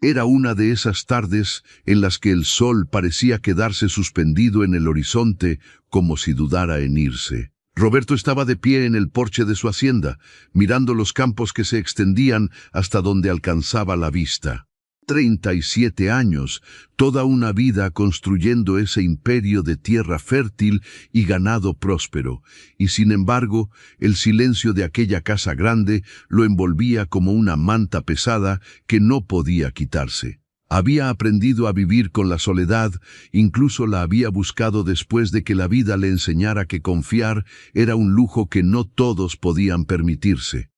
Era una de esas tardes en las que el sol parecía quedarse suspendido en el horizonte como si dudara en irse. Roberto estaba de pie en el porche de su hacienda, mirando los campos que se extendían hasta donde alcanzaba la vista. 37 años, toda una vida construyendo ese imperio de tierra fértil y ganado próspero, y sin embargo, el silencio de aquella casa grande lo envolvía como una manta pesada que no podía quitarse. Había aprendido a vivir con la soledad, incluso la había buscado después de que la vida le enseñara que confiar era un lujo que no todos podían permitirse.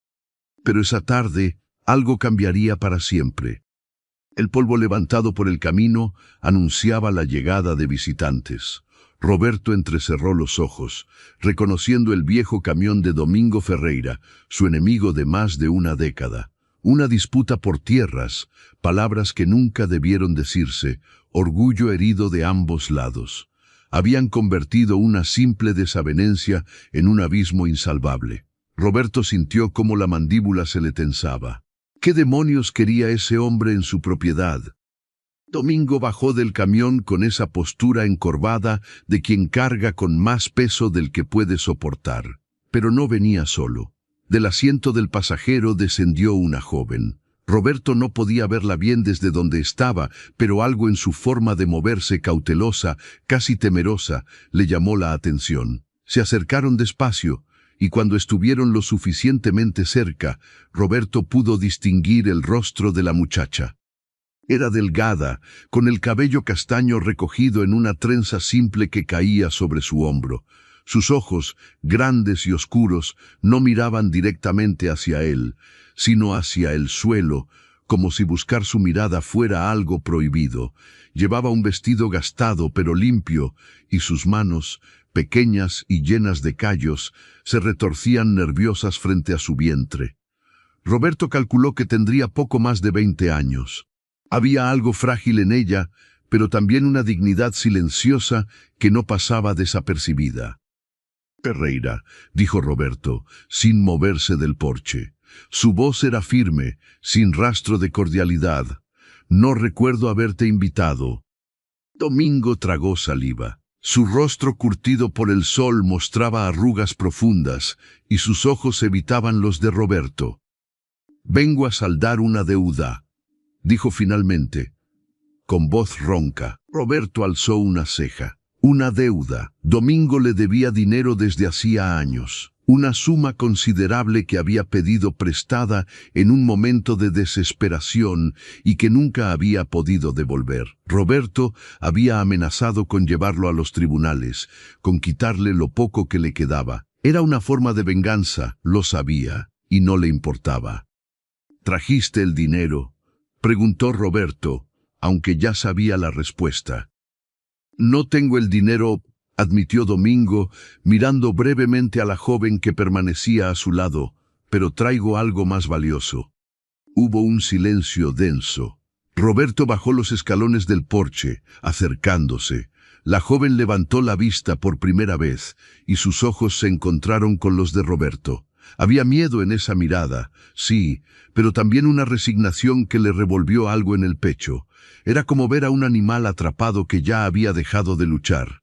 Pero esa tarde, algo cambiaría para siempre. El polvo levantado por el camino anunciaba la llegada de visitantes. Roberto entrecerró los ojos, reconociendo el viejo camión de Domingo Ferreira, su enemigo de más de una década. Una disputa por tierras, palabras que nunca debieron decirse, orgullo herido de ambos lados. Habían convertido una simple desavenencia en un abismo insalvable. Roberto sintió cómo la mandíbula se le tensaba. ¿Qué demonios quería ese hombre en su propiedad? Domingo bajó del camión con esa postura encorvada de quien carga con más peso del que puede soportar. Pero no venía solo. Del asiento del pasajero descendió una joven. Roberto no podía verla bien desde donde estaba, pero algo en su forma de moverse cautelosa, casi temerosa, le llamó la atención. Se acercaron despacio, y cuando estuvieron lo suficientemente cerca, Roberto pudo distinguir el rostro de la muchacha. Era delgada, con el cabello castaño recogido en una trenza simple que caía sobre su hombro. Sus ojos, grandes y oscuros, no miraban directamente hacia él, sino hacia el suelo, como si buscar su mirada fuera algo prohibido. Llevaba un vestido gastado pero limpio, y sus manos, pequeñas y llenas de callos, se retorcían nerviosas frente a su vientre. Roberto calculó que tendría poco más de 20 años. Había algo frágil en ella, pero también una dignidad silenciosa que no pasaba desapercibida. «Ferreira», dijo Roberto, sin moverse del porche. Su voz era firme, sin rastro de cordialidad. «No recuerdo haberte invitado». Domingo tragó saliva. Su rostro curtido por el sol mostraba arrugas profundas, y sus ojos evitaban los de Roberto. «Vengo a saldar una deuda», dijo finalmente, con voz ronca. Roberto alzó una ceja. Una deuda. Domingo le debía dinero desde hacía años. Una suma considerable que había pedido prestada en un momento de desesperación y que nunca había podido devolver. Roberto había amenazado con llevarlo a los tribunales, con quitarle lo poco que le quedaba. Era una forma de venganza, lo sabía, y no le importaba. «¿Trajiste el dinero?», preguntó Roberto, aunque ya sabía la respuesta. «No tengo el dinero», admitió Domingo, mirando brevemente a la joven que permanecía a su lado, «pero traigo algo más valioso». Hubo un silencio denso. Roberto bajó los escalones del porche, acercándose. La joven levantó la vista por primera vez, y sus ojos se encontraron con los de Roberto. Había miedo en esa mirada, sí, pero también una resignación que le revolvió algo en el pecho. Era como ver a un animal atrapado que ya había dejado de luchar.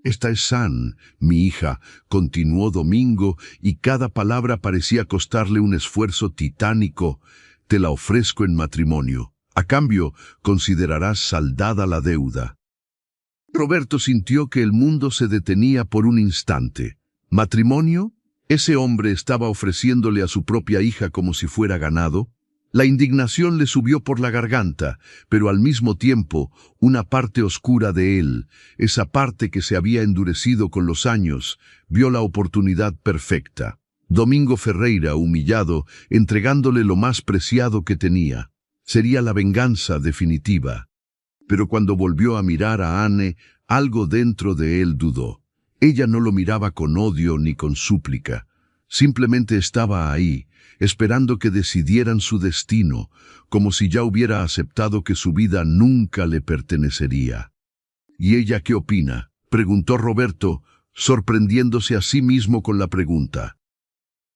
«Esta es San, mi hija», continuó Domingo, y cada palabra parecía costarle un esfuerzo titánico. «Te la ofrezco en matrimonio. A cambio, considerarás saldada la deuda». Roberto sintió que el mundo se detenía por un instante. ¿Matrimonio? ¿Ese hombre estaba ofreciéndole a su propia hija como si fuera ganado? La indignación le subió por la garganta, pero al mismo tiempo, una parte oscura de él, esa parte que se había endurecido con los años, vio la oportunidad perfecta. Domingo Ferreira, humillado, entregándole lo más preciado que tenía. Sería la venganza definitiva. Pero cuando volvió a mirar a Anne, algo dentro de él dudó. Ella no lo miraba con odio ni con súplica. Simplemente estaba ahí, esperando que decidieran su destino, como si ya hubiera aceptado que su vida nunca le pertenecería. «¿Y ella qué opina?», preguntó Roberto, sorprendiéndose a sí mismo con la pregunta.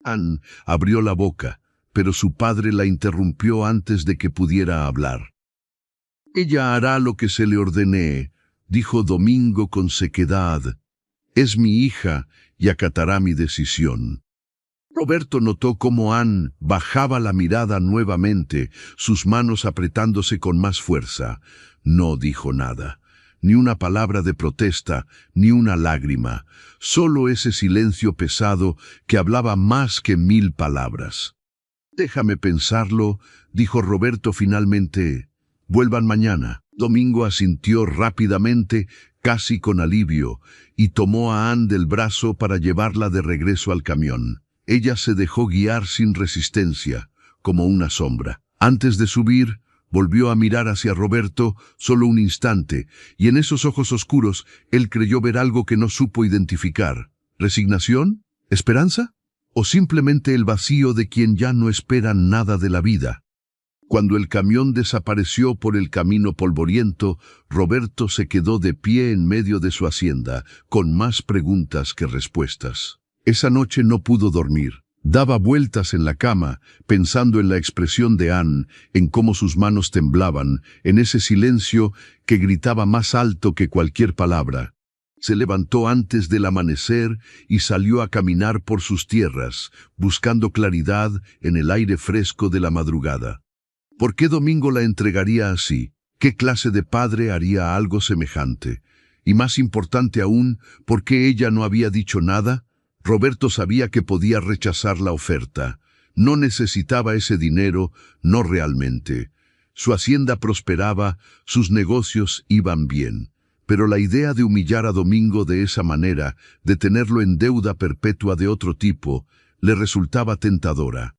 Anne abrió la boca, pero su padre la interrumpió antes de que pudiera hablar. Ella hará lo que se le ordene, dijo Domingo con sequedad. Es mi hija y acatará mi decisión. Roberto notó cómo Anne bajaba la mirada nuevamente, sus manos apretándose con más fuerza. No dijo nada, ni una palabra de protesta, ni una lágrima, solo ese silencio pesado que hablaba más que 1000 palabras. Déjame pensarlo, dijo Roberto finalmente. Vuelvan mañana. Domingo asintió rápidamente, casi con alivio, y tomó a Anne del brazo para llevarla de regreso al camión. Ella se dejó guiar sin resistencia, como una sombra. Antes de subir, volvió a mirar hacia Roberto solo un instante, y en esos ojos oscuros él creyó ver algo que no supo identificar. ¿Resignación? ¿Esperanza? ¿O simplemente el vacío de quien ya no espera nada de la vida? Cuando el camión desapareció por el camino polvoriento, Roberto se quedó de pie en medio de su hacienda, con más preguntas que respuestas. Esa noche no pudo dormir. Daba vueltas en la cama, pensando en la expresión de Anne, en cómo sus manos temblaban, en ese silencio que gritaba más alto que cualquier palabra. Se levantó antes del amanecer y salió a caminar por sus tierras, buscando claridad en el aire fresco de la madrugada. ¿Por qué Domingo la entregaría así? ¿Qué clase de padre haría algo semejante? Y más importante aún, ¿por qué ella no había dicho nada? Roberto sabía que podía rechazar la oferta. No necesitaba ese dinero, no realmente. Su hacienda prosperaba, sus negocios iban bien. Pero la idea de humillar a Domingo de esa manera, de tenerlo en deuda perpetua de otro tipo, le resultaba tentadora.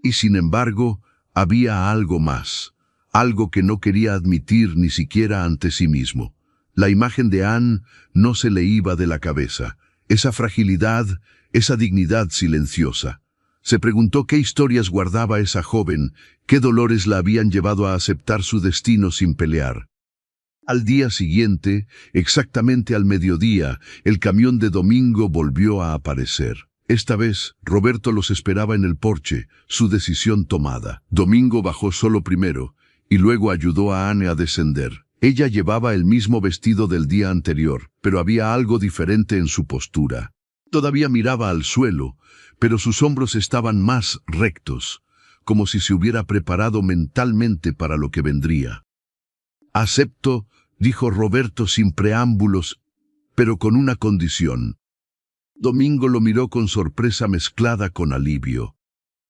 Y sin embargo, había algo más, algo que no quería admitir ni siquiera ante sí mismo. La imagen de Anne no se le iba de la cabeza. Esa fragilidad, esa dignidad silenciosa. Se preguntó qué historias guardaba esa joven, qué dolores la habían llevado a aceptar su destino sin pelear. Al día siguiente, exactamente al mediodía, el camión de Domingo volvió a aparecer. Esta vez, Roberto los esperaba en el porche, su decisión tomada. Domingo bajó solo primero, y luego ayudó a Anne a descender. Ella llevaba el mismo vestido del día anterior, pero había algo diferente en su postura. Todavía miraba al suelo, pero sus hombros estaban más rectos, como si se hubiera preparado mentalmente para lo que vendría. «Acepto», dijo Roberto sin preámbulos, pero con una condición. Domingo lo miró con sorpresa mezclada con alivio.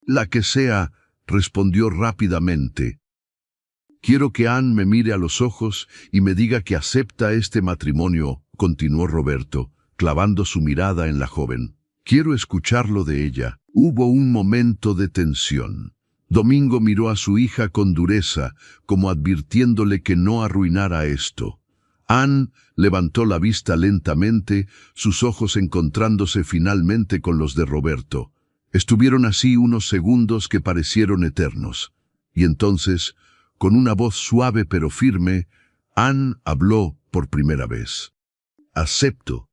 «La que sea», respondió rápidamente. «Quiero que Anne me mire a los ojos y me diga que acepta este matrimonio», continuó Roberto, clavando su mirada en la joven. «Quiero escucharlo de ella». Hubo un momento de tensión. Domingo miró a su hija con dureza, como advirtiéndole que no arruinara esto. Anne levantó la vista lentamente, sus ojos encontrándose finalmente con los de Roberto. Estuvieron así unos segundos que parecieron eternos. Y entonces, con una voz suave pero firme, Anne habló por primera vez. «Acepto».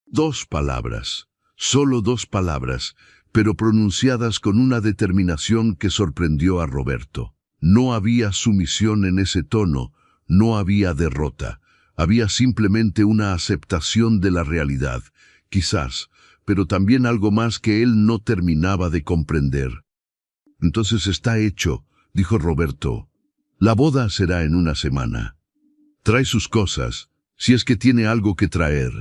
2 palabras, solo 2 palabras, pero pronunciadas con una determinación que sorprendió a Roberto. No había sumisión en ese tono, no había derrota. Había simplemente una aceptación de la realidad, quizás, pero también algo más que él no terminaba de comprender. «Entonces está hecho», dijo Roberto. «La boda será en una semana. Trae sus cosas, si es que tiene algo que traer».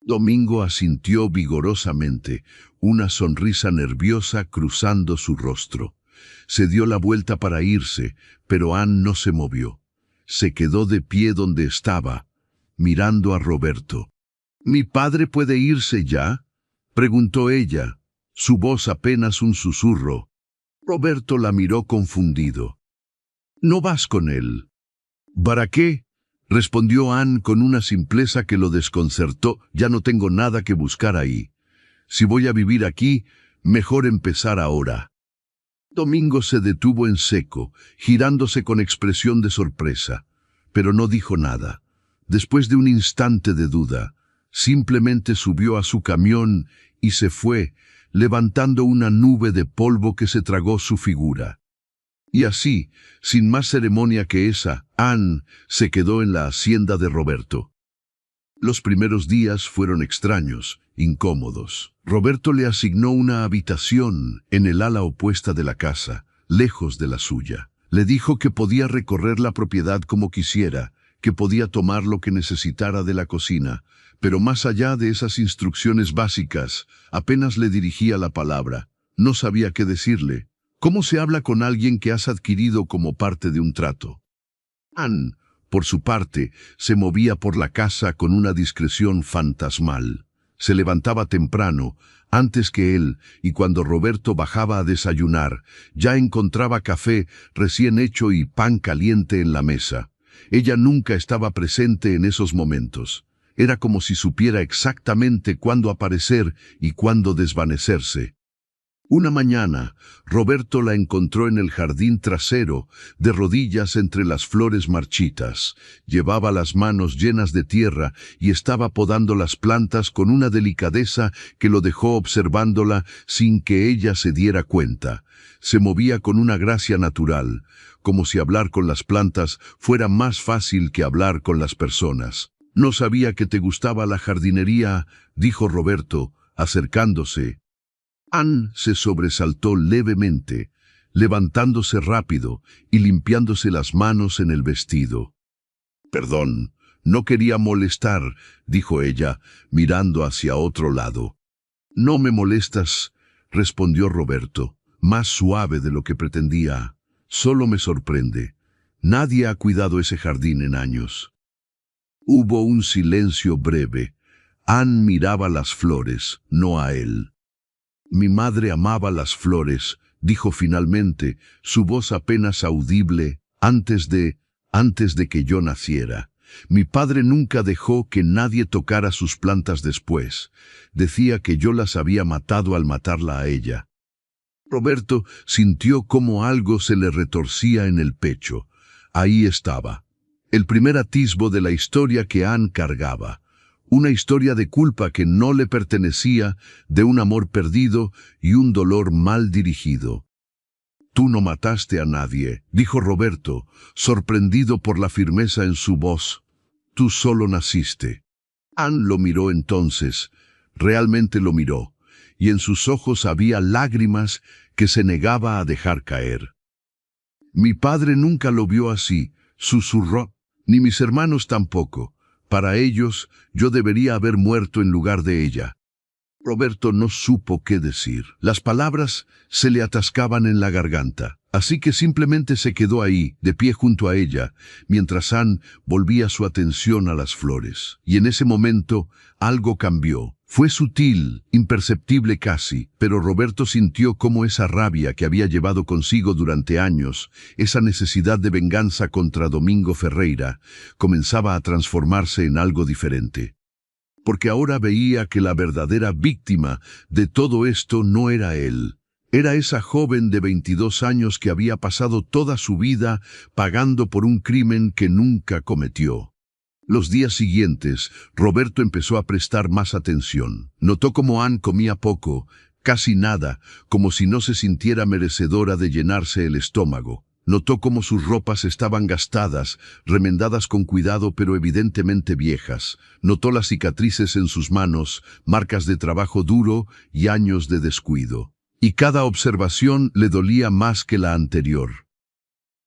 Domingo asintió vigorosamente, una sonrisa nerviosa cruzando su rostro. Se dio la vuelta para irse, pero Anne no se movió. Se quedó de pie donde estaba, mirando a Roberto. «¿Mi padre puede irse ya?», preguntó ella, su voz apenas un susurro. Roberto la miró confundido. «¿No vas con él?» «¿Para qué?», respondió Anne con una simpleza que lo desconcertó. «Ya no tengo nada que buscar ahí. Si voy a vivir aquí, mejor empezar ahora». Domingo se detuvo en seco, girándose con expresión de sorpresa, pero no dijo nada. Después de un instante de duda, simplemente subió a su camión y se fue, levantando una nube de polvo que se tragó su figura. Y así, sin más ceremonia que esa, Anne se quedó en la hacienda de Roberto. Los primeros días fueron extraños, incómodos. Roberto le asignó una habitación en el ala opuesta de la casa, lejos de la suya. Le dijo que podía recorrer la propiedad como quisiera, que podía tomar lo que necesitara de la cocina, pero más allá de esas instrucciones básicas, apenas le dirigía la palabra. No sabía qué decirle. ¿Cómo se habla con alguien que has adquirido como parte de un trato? Anne, por su parte, se movía por la casa con una discreción fantasmal. Se levantaba temprano, antes que él, y cuando Roberto bajaba a desayunar, ya encontraba café recién hecho y pan caliente en la mesa. Ella nunca estaba presente en esos momentos. Era como si supiera exactamente cuándo aparecer y cuándo desvanecerse. Una mañana, Roberto la encontró en el jardín trasero, de rodillas entre las flores marchitas. Llevaba las manos llenas de tierra y estaba podando las plantas con una delicadeza que lo dejó observándola sin que ella se diera cuenta. Se movía con una gracia natural, como si hablar con las plantas fuera más fácil que hablar con las personas. «No sabía que te gustaba la jardinería», dijo Roberto, acercándose. Anne se sobresaltó levemente, levantándose rápido y limpiándose las manos en el vestido. «Perdón, no quería molestar», dijo ella, mirando hacia otro lado. «No me molestas», respondió Roberto, más suave de lo que pretendía. «Solo me sorprende. Nadie ha cuidado ese jardín en años». Hubo un silencio breve. Anne miraba las flores, no a él. «Mi madre amaba las flores», dijo finalmente, su voz apenas audible, antes de que yo naciera. «Mi padre nunca dejó que nadie tocara sus plantas después. Decía que yo las había matado al matarla a ella». Roberto sintió como algo se le retorcía en el pecho. Ahí estaba, el primer atisbo de la historia que Anne cargaba. Una historia de culpa que no le pertenecía, de un amor perdido y un dolor mal dirigido. «Tú no mataste a nadie», dijo Roberto, sorprendido por la firmeza en su voz. «Tú solo naciste». Anne lo miró entonces, realmente lo miró, y en sus ojos había lágrimas que se negaba a dejar caer. «Mi padre nunca lo vio así», susurró, «ni mis hermanos tampoco. Para ellos, yo debería haber muerto en lugar de ella». Roberto no supo qué decir. Las palabras se le atascaban en la garganta, así que simplemente se quedó ahí, de pie junto a ella, mientras Anne volvía su atención a las flores. Y en ese momento, algo cambió. Fue sutil, imperceptible casi, pero Roberto sintió cómo esa rabia que había llevado consigo durante años, esa necesidad de venganza contra Domingo Ferreira, comenzaba a transformarse en algo diferente. Porque ahora veía que la verdadera víctima de todo esto no era él. Era esa joven de 22 años que había pasado toda su vida pagando por un crimen que nunca cometió. Los días siguientes, Roberto empezó a prestar más atención. Notó cómo Anne comía poco, casi nada, como si no se sintiera merecedora de llenarse el estómago. Notó cómo sus ropas estaban gastadas, remendadas con cuidado pero evidentemente viejas. Notó las cicatrices en sus manos, marcas de trabajo duro y años de descuido. Y cada observación le dolía más que la anterior.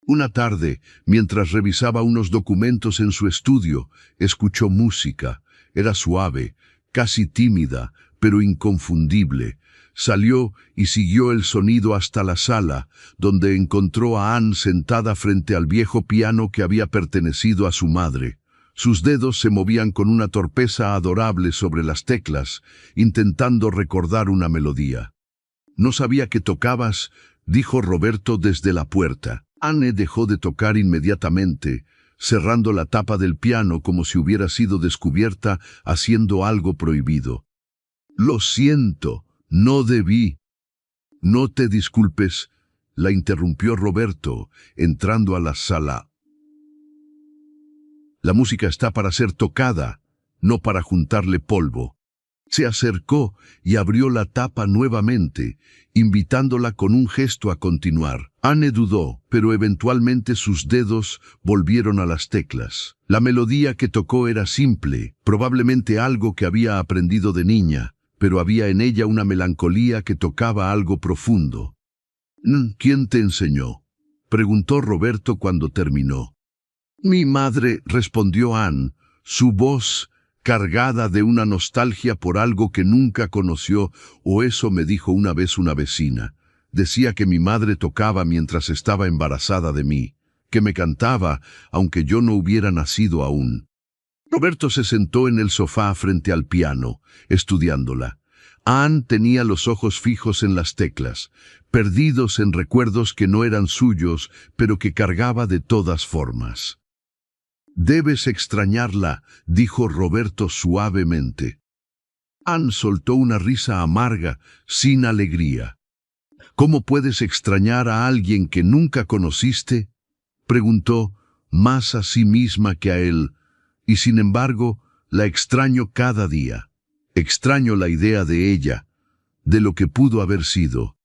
Una tarde, mientras revisaba unos documentos en su estudio, escuchó música. Era suave, casi tímida, pero inconfundible. Salió y siguió el sonido hasta la sala, donde encontró a Anne sentada frente al viejo piano que había pertenecido a su madre. Sus dedos se movían con una torpeza adorable sobre las teclas, intentando recordar una melodía. «No sabía que tocabas», dijo Roberto desde la puerta. Anne dejó de tocar inmediatamente, cerrando la tapa del piano como si hubiera sido descubierta haciendo algo prohibido. «Lo siento, no debí». «No te disculpes», la interrumpió Roberto, entrando a la sala. «La música está para ser tocada, no para juntarle polvo». Se acercó y abrió la tapa nuevamente, invitándola con un gesto a continuar. Anne dudó, pero eventualmente sus dedos volvieron a las teclas. La melodía que tocó era simple, probablemente algo que había aprendido de niña, pero había en ella una melancolía que tocaba algo profundo. «¿Quién te enseñó?», preguntó Roberto cuando terminó. «Mi madre», respondió Anne, su voz cargada de una nostalgia por algo que nunca conoció, o eso me dijo una vez una vecina. Decía que mi madre tocaba mientras estaba embarazada de mí, que me cantaba, aunque yo no hubiera nacido aún. Roberto se sentó en el sofá frente al piano, estudiándola. Anne tenía los ojos fijos en las teclas, perdidos en recuerdos que no eran suyos, pero que cargaba de todas formas. «Debes extrañarla», dijo Roberto suavemente. Anne soltó una risa amarga, sin alegría. «¿Cómo puedes extrañar a alguien que nunca conociste?», preguntó, más a sí misma que a él, y sin embargo, la extraño cada día. Extraño la idea de ella, de lo que pudo haber sido.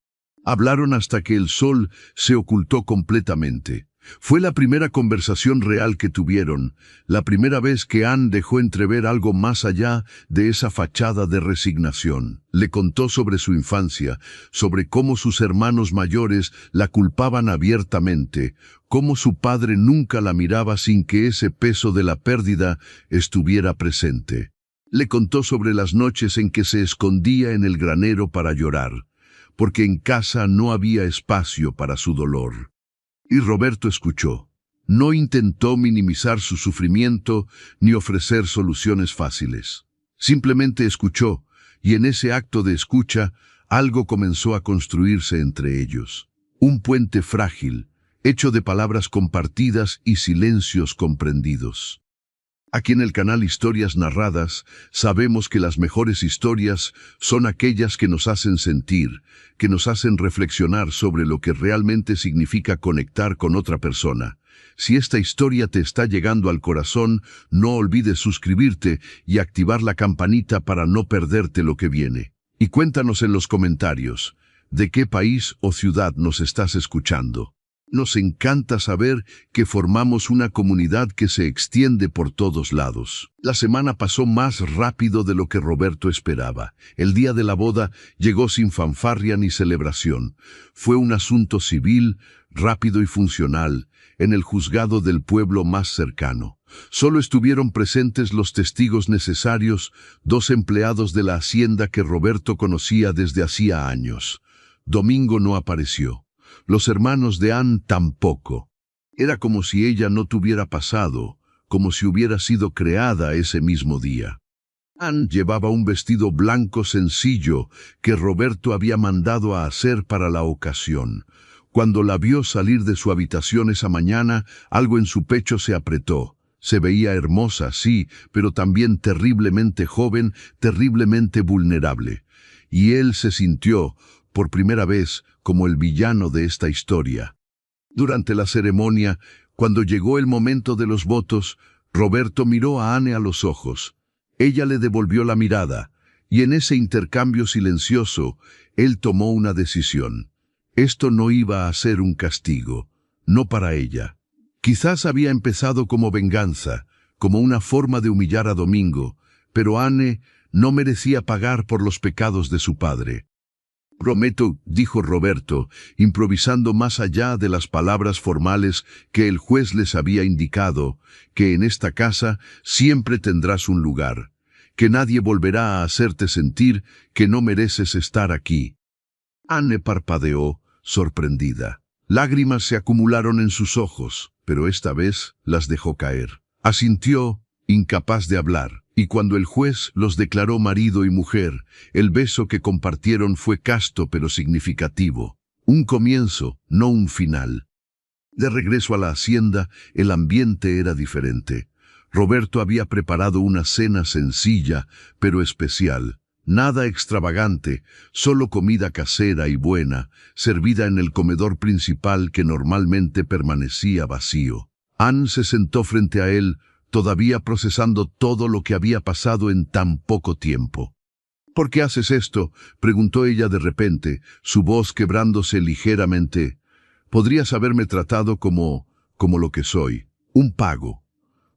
Hablaron hasta que el sol se ocultó completamente. Fue la primera conversación real que tuvieron, la primera vez que Anne dejó entrever algo más allá de esa fachada de resignación. Le contó sobre su infancia, sobre cómo sus hermanos mayores la culpaban abiertamente, cómo su padre nunca la miraba sin que ese peso de la pérdida estuviera presente. Le contó sobre las noches en que se escondía en el granero para llorar, porque en casa no había espacio para su dolor. Y Roberto escuchó. No intentó minimizar su sufrimiento ni ofrecer soluciones fáciles. Simplemente escuchó, y en ese acto de escucha, algo comenzó a construirse entre ellos. Un puente frágil, hecho de palabras compartidas y silencios comprendidos. Aquí en el canal Historias Narradas, sabemos que las mejores historias son aquellas que nos hacen sentir, que nos hacen reflexionar sobre lo que realmente significa conectar con otra persona. Si esta historia te está llegando al corazón, no olvides suscribirte y activar la campanita para no perderte lo que viene. Y cuéntanos en los comentarios, ¿de qué país o ciudad nos estás escuchando? Nos encanta saber que formamos una comunidad que se extiende por todos lados. La semana pasó más rápido de lo que Roberto esperaba. El día de la boda llegó sin fanfarria ni celebración. Fue un asunto civil, rápido y funcional, en el juzgado del pueblo más cercano. Solo estuvieron presentes los testigos necesarios, 2 empleados de la hacienda que Roberto conocía desde hacía años. Domingo no apareció. Los hermanos de Anne tampoco. Era como si ella no tuviera pasado, como si hubiera sido creada ese mismo día. Anne llevaba un vestido blanco sencillo que Roberto había mandado a hacer para la ocasión. Cuando la vio salir de su habitación esa mañana, algo en su pecho se apretó. Se veía hermosa, sí, pero también terriblemente joven, terriblemente vulnerable. Y él se sintió, por primera vez, como el villano de esta historia. Durante la ceremonia, cuando llegó el momento de los votos, Roberto miró a Anne a los ojos. Ella le devolvió la mirada, y en ese intercambio silencioso, él tomó una decisión. Esto no iba a ser un castigo, no para ella. Quizás había empezado como venganza, como una forma de humillar a Domingo, pero Anne no merecía pagar por los pecados de su padre. «Prometo», dijo Roberto, improvisando más allá de las palabras formales que el juez les había indicado, «que en esta casa siempre tendrás un lugar, que nadie volverá a hacerte sentir que no mereces estar aquí». Anne parpadeó, sorprendida. Lágrimas se acumularon en sus ojos, pero esta vez las dejó caer. Asintió, incapaz de hablar. Y cuando el juez los declaró marido y mujer, el beso que compartieron fue casto pero significativo. Un comienzo, no un final. De regreso a la hacienda, el ambiente era diferente. Roberto había preparado una cena sencilla, pero especial. Nada extravagante, solo comida casera y buena, servida en el comedor principal que normalmente permanecía vacío. Anne se sentó frente a él, todavía procesando todo lo que había pasado en tan poco tiempo. ¿Por qué haces esto?, preguntó ella de repente, su voz quebrándose ligeramente. Podrías haberme tratado como lo que soy, un pago,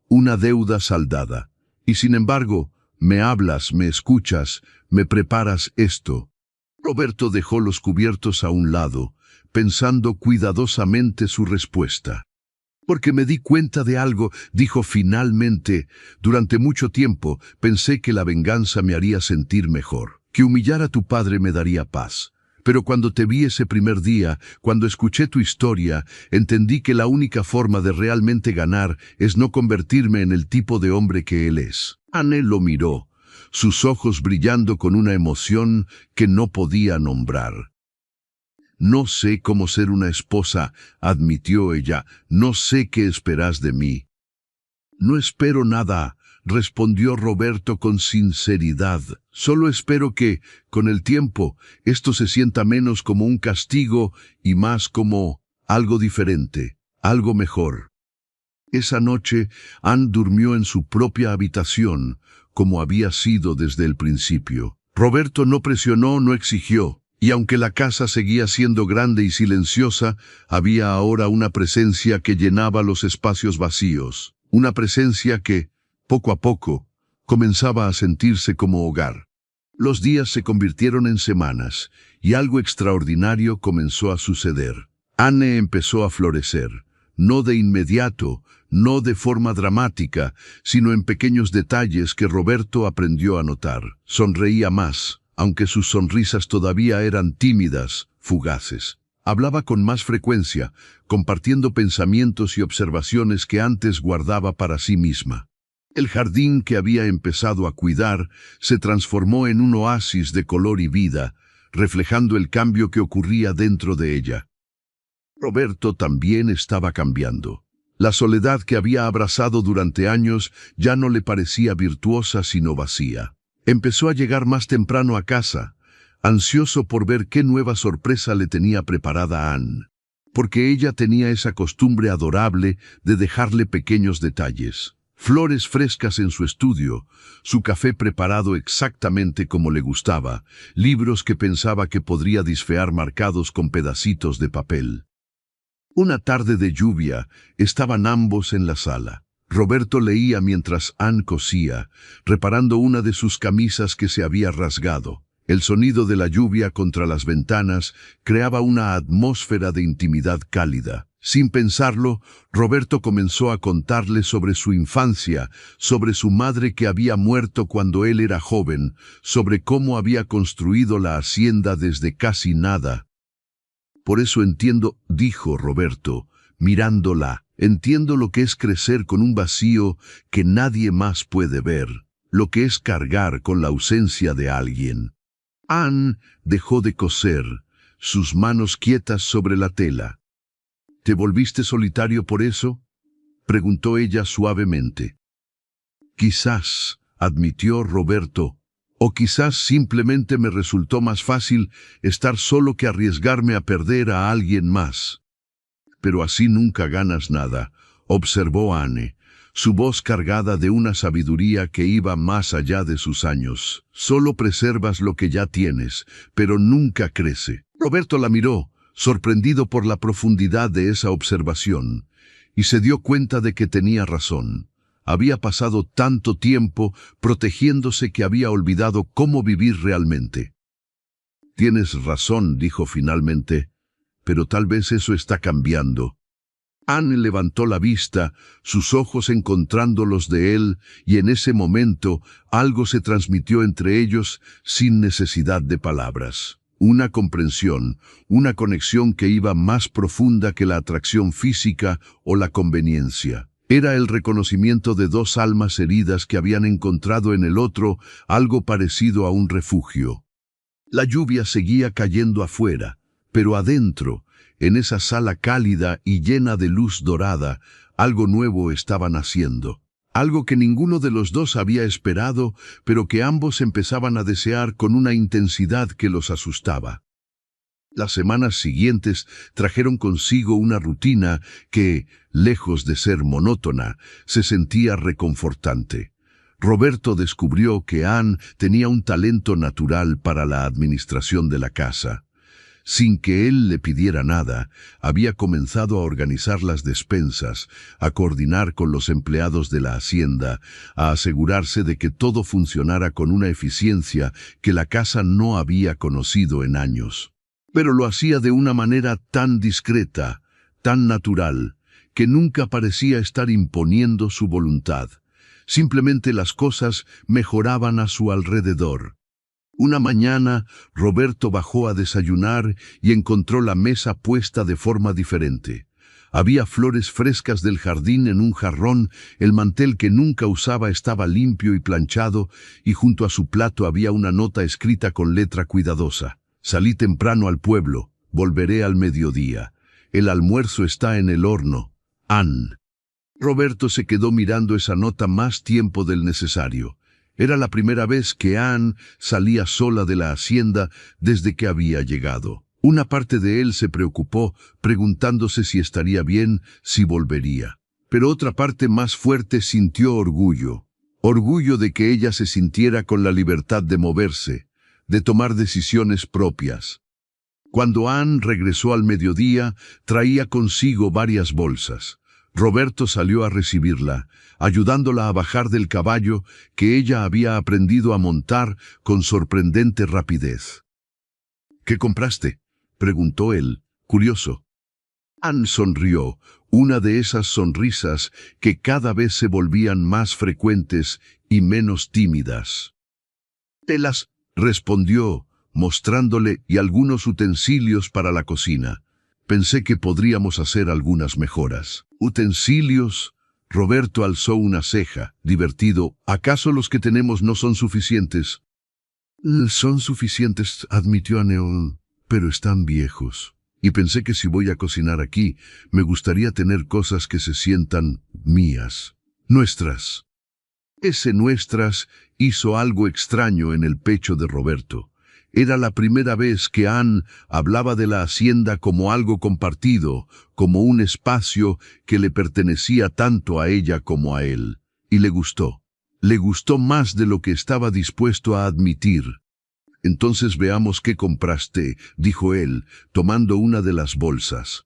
una deuda saldada. Y sin embargo, me hablas, me escuchas, me preparas esto. Roberto dejó los cubiertos a un lado, pensando cuidadosamente su respuesta. Porque me di cuenta de algo, dijo finalmente. Durante mucho tiempo pensé que la venganza me haría sentir mejor, que humillar a tu padre me daría paz. Pero cuando te vi ese primer día, cuando escuché tu historia, entendí que la única forma de realmente ganar es no convertirme en el tipo de hombre que él es. Anne lo miró, sus ojos brillando con una emoción que no podía nombrar. No sé cómo ser una esposa, admitió ella, no sé qué esperas de mí. No espero nada, respondió Roberto con sinceridad. Solo espero que, con el tiempo, esto se sienta menos como un castigo y más como algo diferente, algo mejor. Esa noche, Anne durmió en su propia habitación, como había sido desde el principio. Roberto no presionó, no exigió. Y aunque la casa seguía siendo grande y silenciosa, había ahora una presencia que llenaba los espacios vacíos. Una presencia que, poco a poco, comenzaba a sentirse como hogar. Los días se convirtieron en semanas, y algo extraordinario comenzó a suceder. Anne empezó a florecer, no de inmediato, no de forma dramática, sino en pequeños detalles que Roberto aprendió a notar. Sonreía más, aunque sus sonrisas todavía eran tímidas, fugaces. Hablaba con más frecuencia, compartiendo pensamientos y observaciones que antes guardaba para sí misma. El jardín que había empezado a cuidar se transformó en un oasis de color y vida, reflejando el cambio que ocurría dentro de ella. Roberto también estaba cambiando. La soledad que había abrazado durante años ya no le parecía virtuosa sino vacía. Empezó a llegar más temprano a casa, ansioso por ver qué nueva sorpresa le tenía preparada a Anne, porque ella tenía esa costumbre adorable de dejarle pequeños detalles. Flores frescas en su estudio, su café preparado exactamente como le gustaba, libros que pensaba que podría disfear marcados con pedacitos de papel. Una tarde de lluvia, estaban ambos en la sala. Roberto leía mientras Anne cosía, reparando una de sus camisas que se había rasgado. El sonido de la lluvia contra las ventanas creaba una atmósfera de intimidad cálida. Sin pensarlo, Roberto comenzó a contarle sobre su infancia, sobre su madre que había muerto cuando él era joven, sobre cómo había construido la hacienda desde casi nada. Por eso entiendo, dijo Roberto, mirándola. Entiendo lo que es crecer con un vacío que nadie más puede ver, lo que es cargar con la ausencia de alguien. Anne dejó de coser, sus manos quietas sobre la tela. ¿Te volviste solitario por eso?, preguntó ella suavemente. Quizás, admitió Roberto, o quizás simplemente me resultó más fácil estar solo que arriesgarme a perder a alguien más. Pero así nunca ganas nada, observó Anne, su voz cargada de una sabiduría que iba más allá de sus años. Solo preservas lo que ya tienes, pero nunca crece. Roberto la miró, sorprendido por la profundidad de esa observación, y se dio cuenta de que tenía razón. Había pasado tanto tiempo protegiéndose que había olvidado cómo vivir realmente. Tienes razón, dijo finalmente, pero tal vez eso está cambiando. Anne levantó la vista, sus ojos encontrando los de él, y en ese momento algo se transmitió entre ellos sin necesidad de palabras. Una comprensión, una conexión que iba más profunda que la atracción física o la conveniencia. Era el reconocimiento de dos almas heridas que habían encontrado en el otro algo parecido a un refugio. La lluvia seguía cayendo afuera, pero adentro, en esa sala cálida y llena de luz dorada, algo nuevo estaba naciendo. Algo que ninguno de los dos había esperado, pero que ambos empezaban a desear con una intensidad que los asustaba. Las semanas siguientes trajeron consigo una rutina que, lejos de ser monótona, se sentía reconfortante. Roberto descubrió que Anne tenía un talento natural para la administración de la casa. Sin que él le pidiera nada, había comenzado a organizar las despensas, a coordinar con los empleados de la hacienda, a asegurarse de que todo funcionara con una eficiencia que la casa no había conocido en años. Pero lo hacía de una manera tan discreta, tan natural, que nunca parecía estar imponiendo su voluntad. Simplemente las cosas mejoraban a su alrededor. Una mañana, Roberto bajó a desayunar y encontró la mesa puesta de forma diferente. Había flores frescas del jardín en un jarrón, el mantel que nunca usaba estaba limpio y planchado, y junto a su plato había una nota escrita con letra cuidadosa. «Salí temprano al pueblo, volveré al mediodía. El almuerzo está en el horno. Anne». Roberto se quedó mirando esa nota más tiempo del necesario. Era la primera vez que Anne salía sola de la hacienda desde que había llegado. Una parte de él se preocupó, preguntándose si estaría bien, si volvería. Pero otra parte más fuerte sintió orgullo. Orgullo de que ella se sintiera con la libertad de moverse, de tomar decisiones propias. Cuando Anne regresó al mediodía, traía consigo varias bolsas. Roberto salió a recibirla, ayudándola a bajar del caballo que ella había aprendido a montar con sorprendente rapidez. «¿Qué compraste?», preguntó él, curioso. Anne sonrió, una de esas sonrisas que cada vez se volvían más frecuentes y menos tímidas. «Telas», respondió, mostrándole y algunos utensilios para la cocina. «Pensé que podríamos hacer algunas mejoras». «¿Utensilios?». Roberto alzó una ceja, divertido. «¿Acaso los que tenemos no son suficientes?». «Son suficientes», admitió Anne, «pero están viejos. Y pensé que si voy a cocinar aquí, me gustaría tener cosas que se sientan mías, nuestras». Ese «nuestras» hizo algo extraño en el pecho de Roberto. Era la primera vez que Anne hablaba de la hacienda como algo compartido, como un espacio que le pertenecía tanto a ella como a él. Y le gustó. Le gustó más de lo que estaba dispuesto a admitir. «Entonces veamos qué compraste», dijo él, tomando una de las bolsas.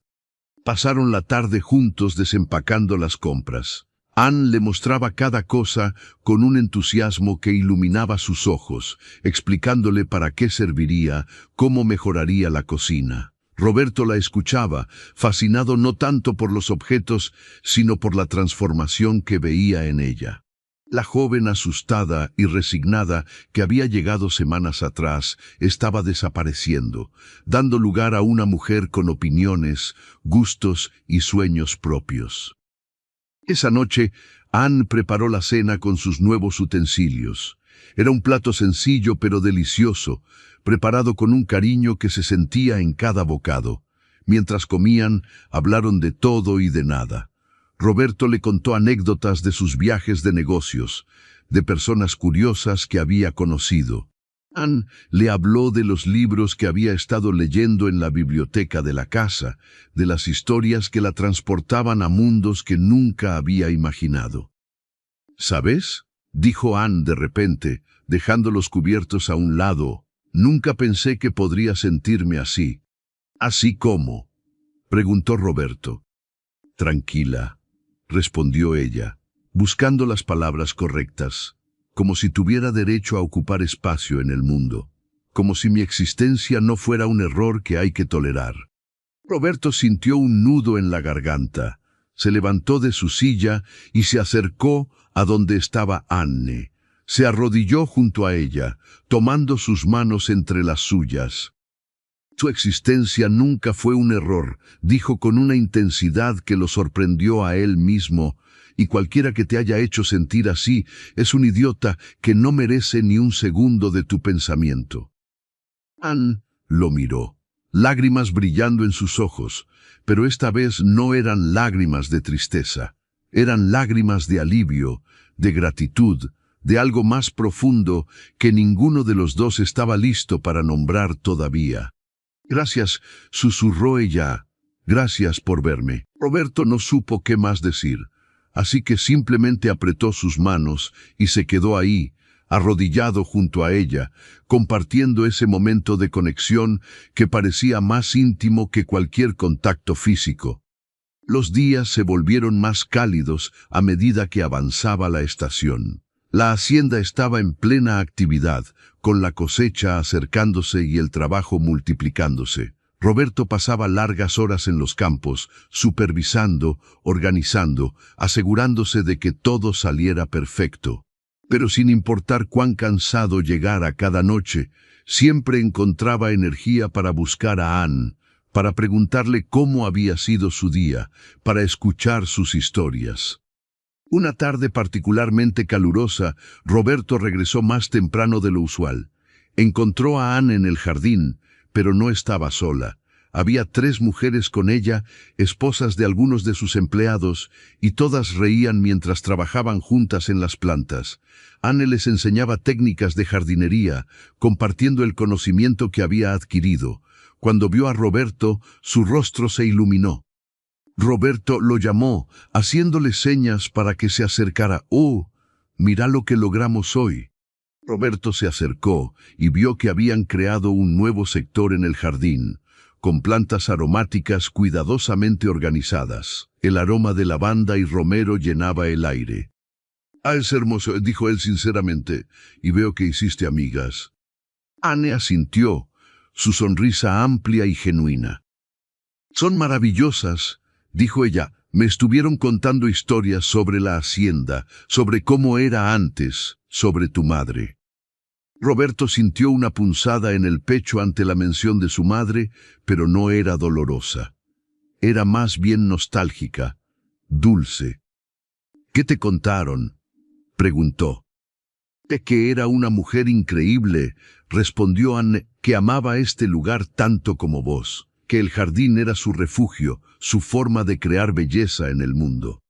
Pasaron la tarde juntos desempacando las compras. Anne le mostraba cada cosa con un entusiasmo que iluminaba sus ojos, explicándole para qué serviría, cómo mejoraría la cocina. Roberto la escuchaba, fascinado no tanto por los objetos, sino por la transformación que veía en ella. La joven asustada y resignada que había llegado semanas atrás estaba desapareciendo, dando lugar a una mujer con opiniones, gustos y sueños propios. Esa noche, Anne preparó la cena con sus nuevos utensilios. Era un plato sencillo pero delicioso, preparado con un cariño que se sentía en cada bocado. Mientras comían, hablaron de todo y de nada. Roberto le contó anécdotas de sus viajes de negocios, de personas curiosas que había conocido. Anne le habló de los libros que había estado leyendo en la biblioteca de la casa, de las historias que la transportaban a mundos que nunca había imaginado. «¿Sabes?», dijo Anne de repente, dejando los cubiertos a un lado. «Nunca pensé que podría sentirme así». «¿Así cómo?», preguntó Roberto. «Tranquila», respondió ella, buscando las palabras correctas. «Como si tuviera derecho a ocupar espacio en el mundo, como si mi existencia no fuera un error que hay que tolerar». Roberto sintió un nudo en la garganta, se levantó de su silla y se acercó a donde estaba Anne. Se arrodilló junto a ella, tomando sus manos entre las suyas. «Su existencia nunca fue un error», dijo con una intensidad que lo sorprendió a él mismo, «y cualquiera que te haya hecho sentir así es un idiota que no merece ni un segundo de tu pensamiento». Anne lo miró, lágrimas brillando en sus ojos, pero esta vez no eran lágrimas de tristeza, eran lágrimas de alivio, de gratitud, de algo más profundo que ninguno de los dos estaba listo para nombrar todavía. «Gracias», susurró ella, «gracias por verme». Roberto no supo qué más decir. así que simplemente apretó sus manos y se quedó ahí, arrodillado junto a ella, compartiendo ese momento de conexión que parecía más íntimo que cualquier contacto físico. Los días se volvieron más cálidos a medida que avanzaba la estación. La hacienda estaba en plena actividad, con la cosecha acercándose y el trabajo multiplicándose. Roberto pasaba largas horas en los campos, supervisando, organizando, asegurándose de que todo saliera perfecto. Pero sin importar cuán cansado llegara cada noche, siempre encontraba energía para buscar a Anne, para preguntarle cómo había sido su día, para escuchar sus historias. Una tarde particularmente calurosa, Roberto regresó más temprano de lo usual. Encontró a Anne en el jardín, pero no estaba sola. Había 3 mujeres con ella, esposas de algunos de sus empleados, y todas reían mientras trabajaban juntas en las plantas. Anne les enseñaba técnicas de jardinería, compartiendo el conocimiento que había adquirido. Cuando vio a Roberto, su rostro se iluminó. Roberto lo llamó, haciéndole señas para que se acercara. «Oh, mira lo que logramos hoy». Roberto se acercó y vio que habían creado un nuevo sector en el jardín, con plantas aromáticas cuidadosamente organizadas. El aroma de lavanda y romero llenaba el aire. «Ah, es hermoso», dijo él sinceramente, «y veo que hiciste amigas». Anne asintió, su sonrisa amplia y genuina. «Son maravillosas», dijo ella. «Me estuvieron contando historias sobre la hacienda, sobre cómo era antes, sobre tu madre». Roberto sintió una punzada en el pecho ante la mención de su madre, pero no era dolorosa. Era más bien nostálgica, dulce. «¿Qué te contaron?», preguntó. «De que era una mujer increíble», respondió Anne, «que amaba este lugar tanto como vos, que el jardín era su refugio, su forma de crear belleza en el mundo».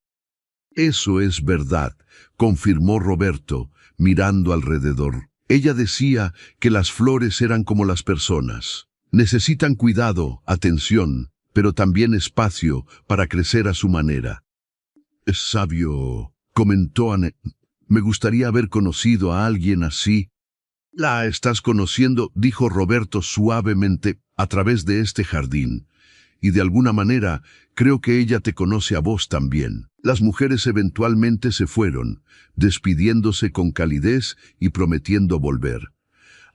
«Eso es verdad», confirmó Roberto, mirando alrededor. Ella decía que las flores eran como las personas. Necesitan cuidado, atención, pero también espacio para crecer a su manera. «Es sabio», comentó Anne. «Me gustaría haber conocido a alguien así». «La estás conociendo», dijo Roberto suavemente, «a través de este jardín. Y de alguna manera, creo que ella te conoce a vos también». Las mujeres eventualmente se fueron, despidiéndose con calidez y prometiendo volver.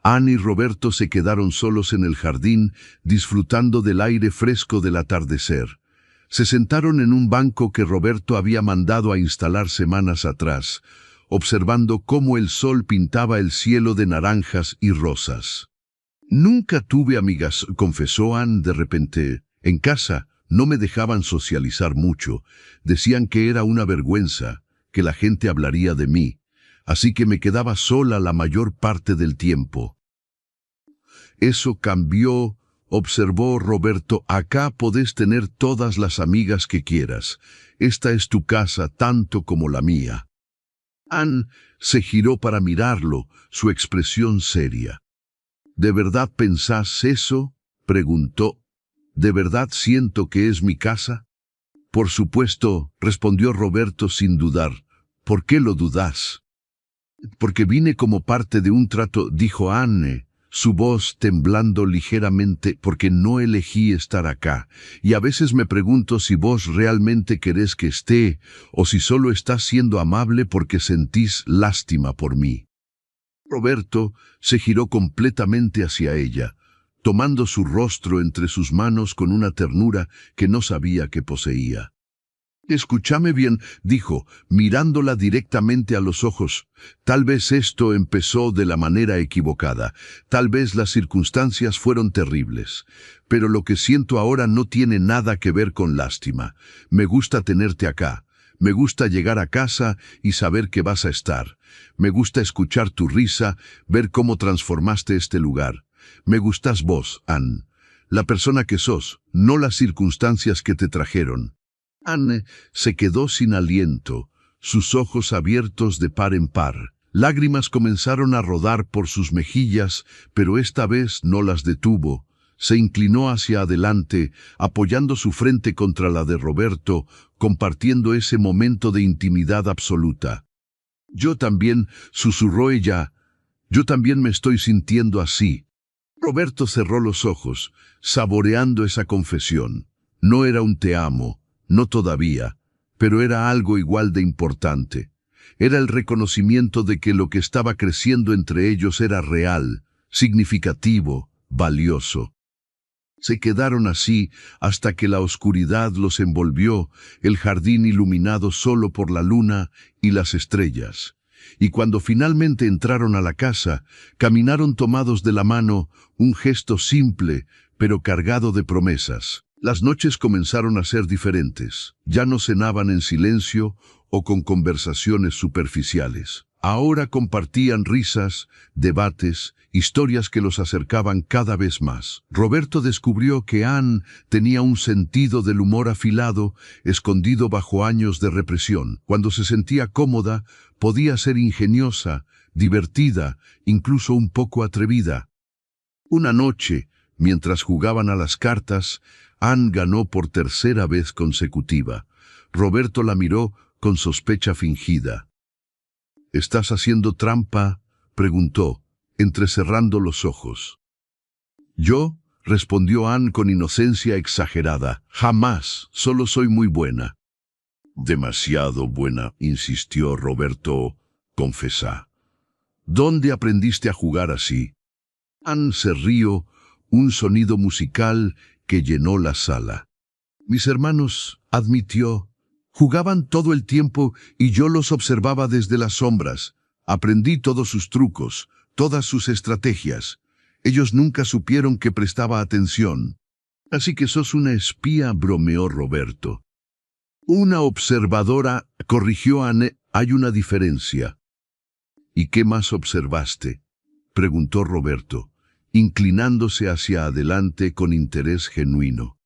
Anne y Roberto se quedaron solos en el jardín, disfrutando del aire fresco del atardecer. Se sentaron en un banco que Roberto había mandado a instalar semanas atrás, observando cómo el sol pintaba el cielo de naranjas y rosas. «Nunca tuve amigas», confesó Anne de repente. «En casa no me dejaban socializar mucho. Decían que era una vergüenza, que la gente hablaría de mí. Así que me quedaba sola la mayor parte del tiempo». «Eso cambió», observó Roberto. «Acá podés tener todas las amigas que quieras. Esta es tu casa tanto como la mía». Anne se giró para mirarlo, su expresión seria. «¿De verdad pensás eso?», preguntó. «¿De verdad siento que es mi casa?». «Por supuesto», respondió Roberto sin dudar. «¿Por qué lo dudás?». «Porque vine como parte de un trato», dijo Anne, su voz temblando ligeramente, «porque no elegí estar acá. Y a veces me pregunto si vos realmente querés que esté, o si solo estás siendo amable porque sentís lástima por mí». Roberto se giró completamente hacia ella, tomando su rostro entre sus manos con una ternura que no sabía que poseía. «Escúchame bien», dijo, mirándola directamente a los ojos. «Tal vez esto empezó de la manera equivocada, tal vez las circunstancias fueron terribles, pero lo que siento ahora no tiene nada que ver con lástima. Me gusta tenerte acá. Me gusta llegar a casa y saber que vas a estar. Me gusta escuchar tu risa, ver cómo transformaste este lugar. Me gustás vos, Anne, la persona que sos, no las circunstancias que te trajeron». Anne se quedó sin aliento, sus ojos abiertos de par en par. Lágrimas comenzaron a rodar por sus mejillas, pero esta vez no las detuvo, Se inclinó hacia adelante, apoyando su frente contra la de Roberto, compartiendo ese momento de intimidad absoluta. «Yo también», susurró ella, «yo también me estoy sintiendo así». Roberto cerró los ojos, saboreando esa confesión. No era un te amo, no todavía, pero era algo igual de importante. Era el reconocimiento de que lo que estaba creciendo entre ellos era real, significativo, valioso. Se quedaron así hasta que la oscuridad los envolvió, el jardín iluminado solo por la luna y las estrellas. Y cuando finalmente entraron a la casa, caminaron tomados de la mano, un gesto simple, pero cargado de promesas. Las noches comenzaron a ser diferentes. Ya no cenaban en silencio o con conversaciones superficiales. Ahora compartían risas, debates, historias que los acercaban cada vez más. Roberto descubrió que Anne tenía un sentido del humor afilado, escondido bajo años de represión. Cuando se sentía cómoda, podía ser ingeniosa, divertida, incluso un poco atrevida. Una noche, mientras jugaban a las cartas, Anne ganó por tercera vez consecutiva. Roberto la miró con sospecha fingida. «¿Estás haciendo trampa?», preguntó, entrecerrando los ojos. «¿Yo?», respondió Anne con inocencia exagerada. «Jamás, solo soy muy buena». «Demasiado buena», insistió Roberto. «Confesá. ¿Dónde aprendiste a jugar así?». Anne se rió, un sonido musical que llenó la sala. «Mis hermanos», admitió, «jugaban todo el tiempo y yo los observaba desde las sombras. Aprendí todos sus trucos, todas sus estrategias. Ellos nunca supieron que prestaba atención». «Así que sos una espía», bromeó Roberto. «Una observadora», corrigió Anne. «Hay una diferencia». «¿Y qué más observaste?», preguntó Roberto, inclinándose hacia adelante con interés genuino.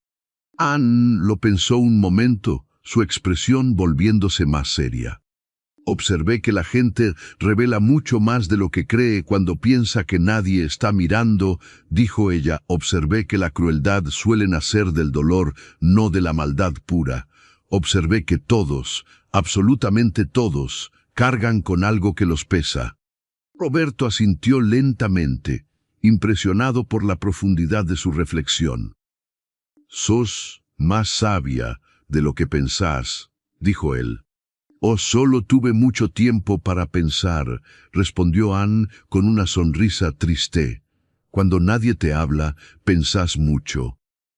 Anne lo pensó un momento, su expresión volviéndose más seria. «Observé que la gente revela mucho más de lo que cree cuando piensa que nadie está mirando», dijo ella. «Observé que la crueldad suele nacer del dolor, no de la maldad pura. Observé que todos, absolutamente todos, cargan con algo que los pesa». Roberto asintió lentamente, impresionado por la profundidad de su reflexión. «Sos más sabia de lo que pensás», dijo él. «Oh, solo tuve mucho tiempo para pensar», respondió Anne con una sonrisa triste. «Cuando nadie te habla, pensás mucho».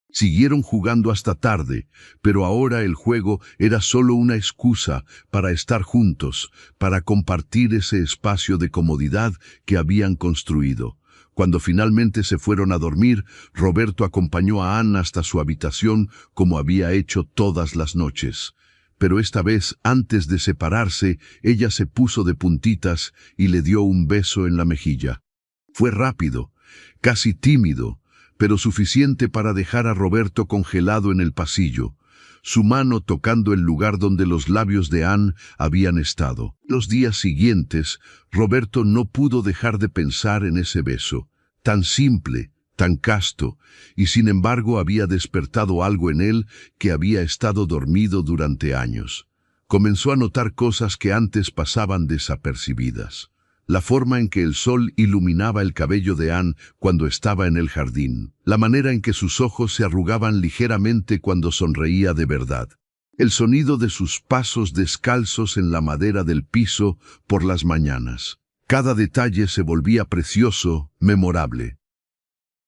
Siguieron jugando hasta tarde, pero ahora el juego era solo una excusa para estar juntos, para compartir ese espacio de comodidad que habían construido. Cuando finalmente se fueron a dormir, Roberto acompañó a Anne hasta su habitación como había hecho todas las noches. Pero esta vez, antes de separarse, ella se puso de puntitas y le dio un beso en la mejilla. Fue rápido, casi tímido, pero suficiente para dejar a Roberto congelado en el pasillo, su mano tocando el lugar donde los labios de Anne habían estado. Los días siguientes, Roberto no pudo dejar de pensar en ese beso, tan simple, tan casto, y sin embargo había despertado algo en él que había estado dormido durante años. Comenzó a notar cosas que antes pasaban desapercibidas. La forma en que el sol iluminaba el cabello de Anne cuando estaba en el jardín, la manera en que sus ojos se arrugaban ligeramente cuando sonreía de verdad, el sonido de sus pasos descalzos en la madera del piso por las mañanas. Cada detalle se volvía precioso, memorable.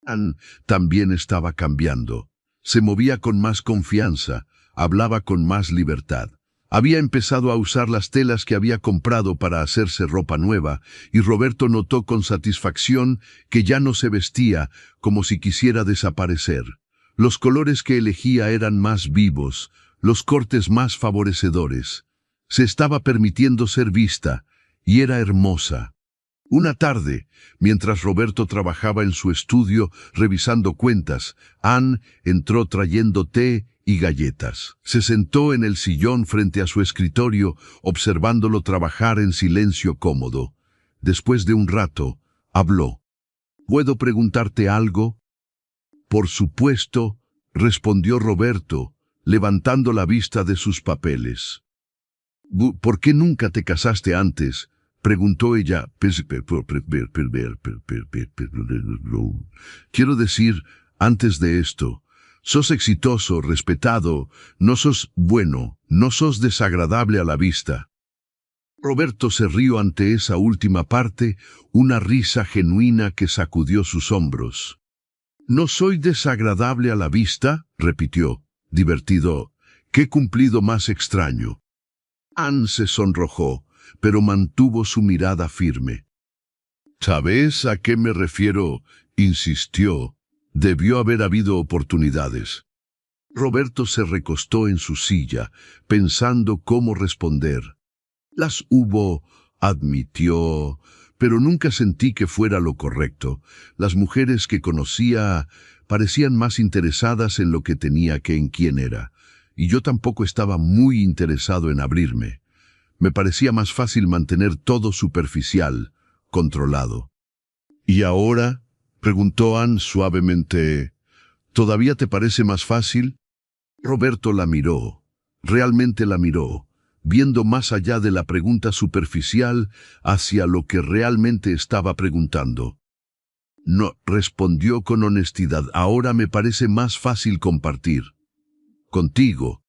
Anne también estaba cambiando. Se movía con más confianza, hablaba con más libertad. Había empezado a usar las telas que había comprado para hacerse ropa nueva, y Roberto notó con satisfacción que ya no se vestía como si quisiera desaparecer. Los colores que elegía eran más vivos, los cortes más favorecedores. Se estaba permitiendo ser vista, y era hermosa. Una tarde, mientras Roberto trabajaba en su estudio revisando cuentas, Anne entró trayendo té y galletas. Se sentó en el sillón frente a su escritorio, observándolo trabajar en silencio cómodo. Después de un rato, habló. «¿Puedo preguntarte algo?». Por supuesto, respondió Roberto, levantando la vista de sus papeles. ¿Por qué nunca te casaste antes?, preguntó ella. Quiero decir, antes de esto, sos exitoso, respetado, no sos bueno, no sos desagradable a la vista. Roberto se rió ante esa última parte, una risa genuina que sacudió sus hombros. «¿No soy desagradable a la vista?», repitió, divertido. «¿Qué cumplido más extraño?». Anne se sonrojó, pero mantuvo su mirada firme. «¿Sabes a qué me refiero?», insistió. «Debió haber habido oportunidades». Roberto se recostó en su silla, pensando cómo responder. «Las hubo», admitió, «pero nunca sentí que fuera lo correcto. Las mujeres que conocía parecían más interesadas en lo que tenía que en quién era, y yo tampoco estaba muy interesado en abrirme. Me parecía más fácil mantener todo superficial, controlado». «¿Y ahora?», preguntó Anne suavemente. «¿Todavía te parece más fácil?». Roberto la miró, realmente la miró, viendo más allá de la pregunta superficial hacia lo que realmente estaba preguntando. «No», respondió con honestidad, «ahora me parece más fácil compartir. Contigo».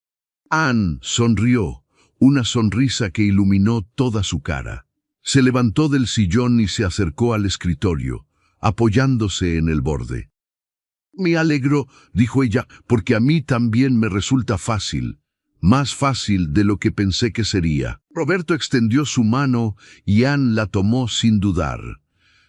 Anne sonrió, una sonrisa que iluminó toda su cara. Se levantó del sillón y se acercó al escritorio, apoyándose en el borde. «Me alegro», dijo ella, «porque a mí también me resulta fácil. Más fácil de lo que pensé que sería». Roberto extendió su mano y Anne la tomó sin dudar.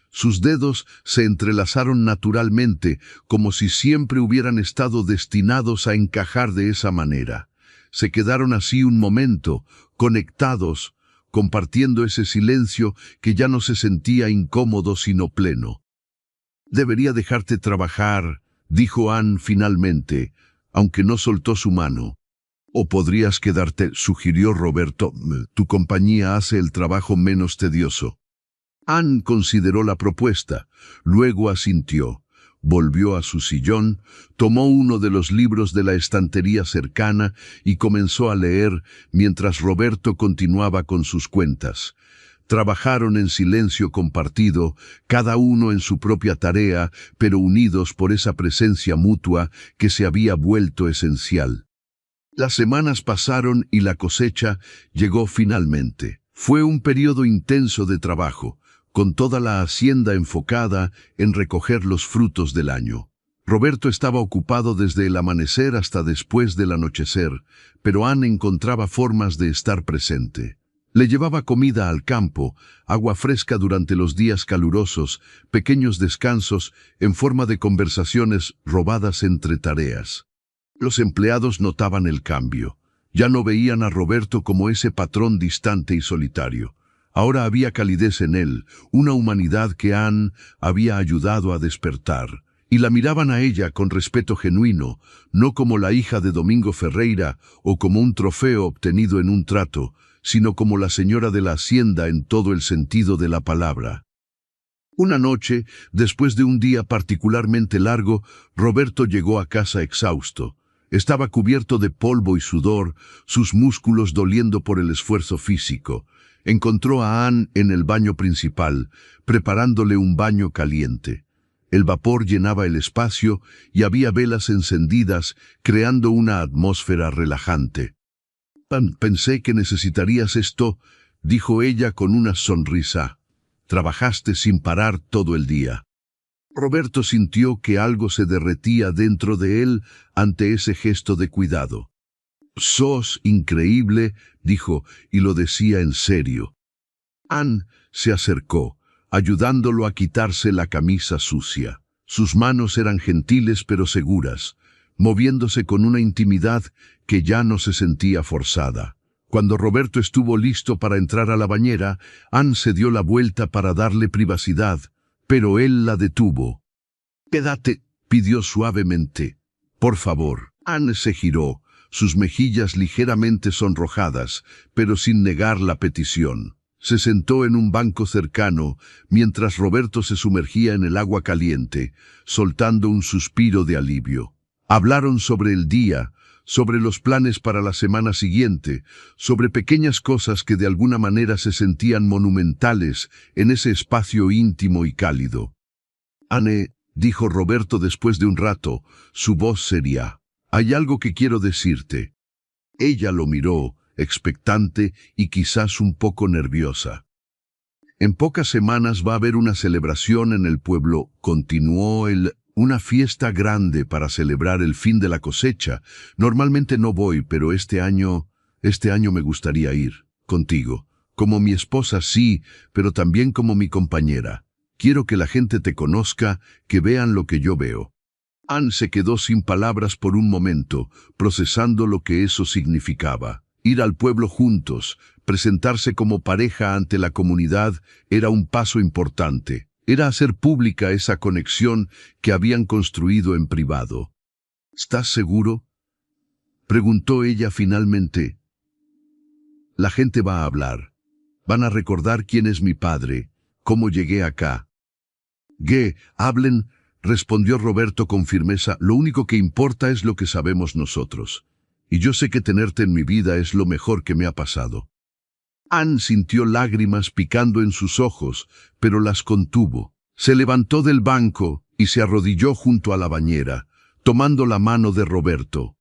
Sus dedos se entrelazaron naturalmente, como si siempre hubieran estado destinados a encajar de esa manera. Se quedaron así un momento, conectados, compartiendo ese silencio que ya no se sentía incómodo sino pleno. «Debería dejarte trabajar», dijo Anne finalmente, aunque no soltó su mano. «O podrías quedarte», sugirió Roberto. «Tu compañía hace el trabajo menos tedioso». Anne consideró la propuesta, luego asintió. Volvió a su sillón, tomó uno de los libros de la estantería cercana y comenzó a leer mientras Roberto continuaba con sus cuentas. Trabajaron en silencio compartido, cada uno en su propia tarea, pero unidos por esa presencia mutua que se había vuelto esencial. Las semanas pasaron y la cosecha llegó finalmente. Fue un periodo intenso de trabajo, con toda la hacienda enfocada en recoger los frutos del año. Roberto estaba ocupado desde el amanecer hasta después del anochecer, pero Anne encontraba formas de estar presente. Le llevaba comida al campo, agua fresca durante los días calurosos, pequeños descansos en forma de conversaciones robadas entre tareas. Los empleados notaban el cambio. Ya no veían a Roberto como ese patrón distante y solitario. Ahora había calidez en él, una humanidad que Anne había ayudado a despertar. Y la miraban a ella con respeto genuino, no como la hija de Domingo Ferreira o como un trofeo obtenido en un trato, sino como la señora de la hacienda en todo el sentido de la palabra. Una noche, después de un día particularmente largo, Roberto llegó a casa exhausto. Estaba cubierto de polvo y sudor, sus músculos doliendo por el esfuerzo físico. Encontró a Anne en el baño principal, preparándole un baño caliente. El vapor llenaba el espacio y había velas encendidas, creando una atmósfera relajante. «Pensé que necesitarías esto», dijo ella con una sonrisa. «Trabajaste sin parar todo el día». Roberto sintió que algo se derretía dentro de él ante ese gesto de cuidado. «Sos increíble», dijo, y lo decía en serio. Anne se acercó, ayudándolo a quitarse la camisa sucia. Sus manos eran gentiles pero seguras, moviéndose con una intimidad que ya no se sentía forzada. Cuando Roberto estuvo listo para entrar a la bañera, Anne se dio la vuelta para darle privacidad, pero él la detuvo. «Quédate», pidió suavemente. «Por favor». Anne se giró, sus mejillas ligeramente sonrojadas, pero sin negar la petición. Se sentó en un banco cercano, mientras Roberto se sumergía en el agua caliente, soltando un suspiro de alivio. Hablaron sobre el día, sobre los planes para la semana siguiente, sobre pequeñas cosas que de alguna manera se sentían monumentales en ese espacio íntimo y cálido. «Anne», dijo Roberto después de un rato, su voz seria, «hay algo que quiero decirte». Ella lo miró, expectante y quizás un poco nerviosa. «En pocas semanas va a haber una celebración en el pueblo», continuó él, «una fiesta grande para celebrar el fin de la cosecha. Normalmente no voy, pero este año me gustaría ir, contigo. Como mi esposa sí, pero también como mi compañera. Quiero que la gente te conozca, que vean lo que yo veo». Anne se quedó sin palabras por un momento, procesando lo que eso significaba. Ir al pueblo juntos, presentarse como pareja ante la comunidad, era un paso importante. Era hacer pública esa conexión que habían construido en privado. «¿Estás seguro?», preguntó ella finalmente. «La gente va a hablar. Van a recordar quién es mi padre, cómo llegué acá». «Hablen», respondió Roberto con firmeza. «Lo único que importa es lo que sabemos nosotros. Y yo sé que tenerte en mi vida es lo mejor que me ha pasado». Anne sintió lágrimas picando en sus ojos, pero las contuvo. Se levantó del banco y se arrodilló junto a la bañera, tomando la mano de Roberto.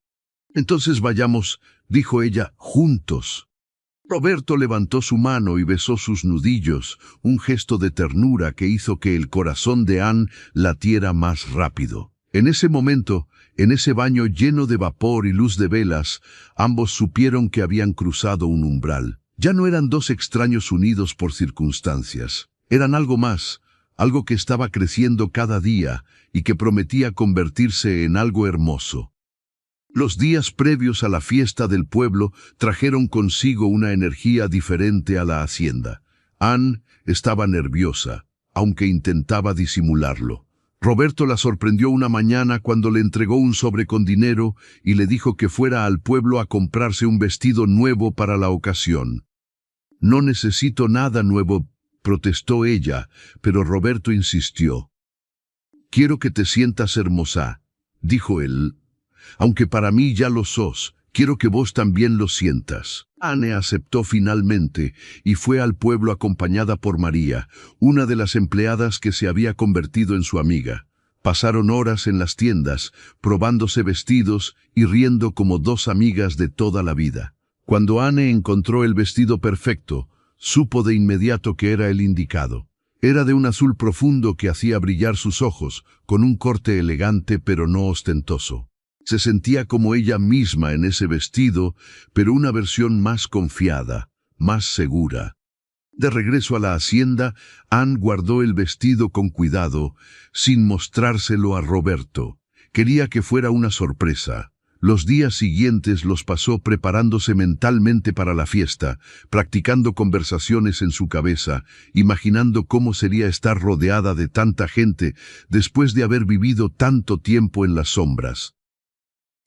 «Entonces vayamos», dijo ella, «juntos». Roberto levantó su mano y besó sus nudillos, un gesto de ternura que hizo que el corazón de Anne latiera más rápido. En ese momento, en ese baño lleno de vapor y luz de velas, ambos supieron que habían cruzado un umbral. Ya no eran dos extraños unidos por circunstancias. Eran algo más, algo que estaba creciendo cada día y que prometía convertirse en algo hermoso. Los días previos a la fiesta del pueblo trajeron consigo una energía diferente a la hacienda. Anne estaba nerviosa, aunque intentaba disimularlo. Roberto la sorprendió una mañana cuando le entregó un sobre con dinero y le dijo que fuera al pueblo a comprarse un vestido nuevo para la ocasión. «No necesito nada nuevo», protestó ella, pero Roberto insistió. «Quiero que te sientas hermosa», dijo él. «Aunque para mí ya lo sos, quiero que vos también lo sientas». Anne aceptó finalmente y fue al pueblo acompañada por María, una de las empleadas que se había convertido en su amiga. Pasaron horas en las tiendas, probándose vestidos y riendo como dos amigas de toda la vida. Cuando Anne encontró el vestido perfecto, supo de inmediato que era el indicado. Era de un azul profundo que hacía brillar sus ojos, con un corte elegante pero no ostentoso. Se sentía como ella misma en ese vestido, pero una versión más confiada, más segura. De regreso a la hacienda, Anne guardó el vestido con cuidado, sin mostrárselo a Roberto. Quería que fuera una sorpresa. Los días siguientes los pasó preparándose mentalmente para la fiesta, practicando conversaciones en su cabeza, imaginando cómo sería estar rodeada de tanta gente después de haber vivido tanto tiempo en las sombras.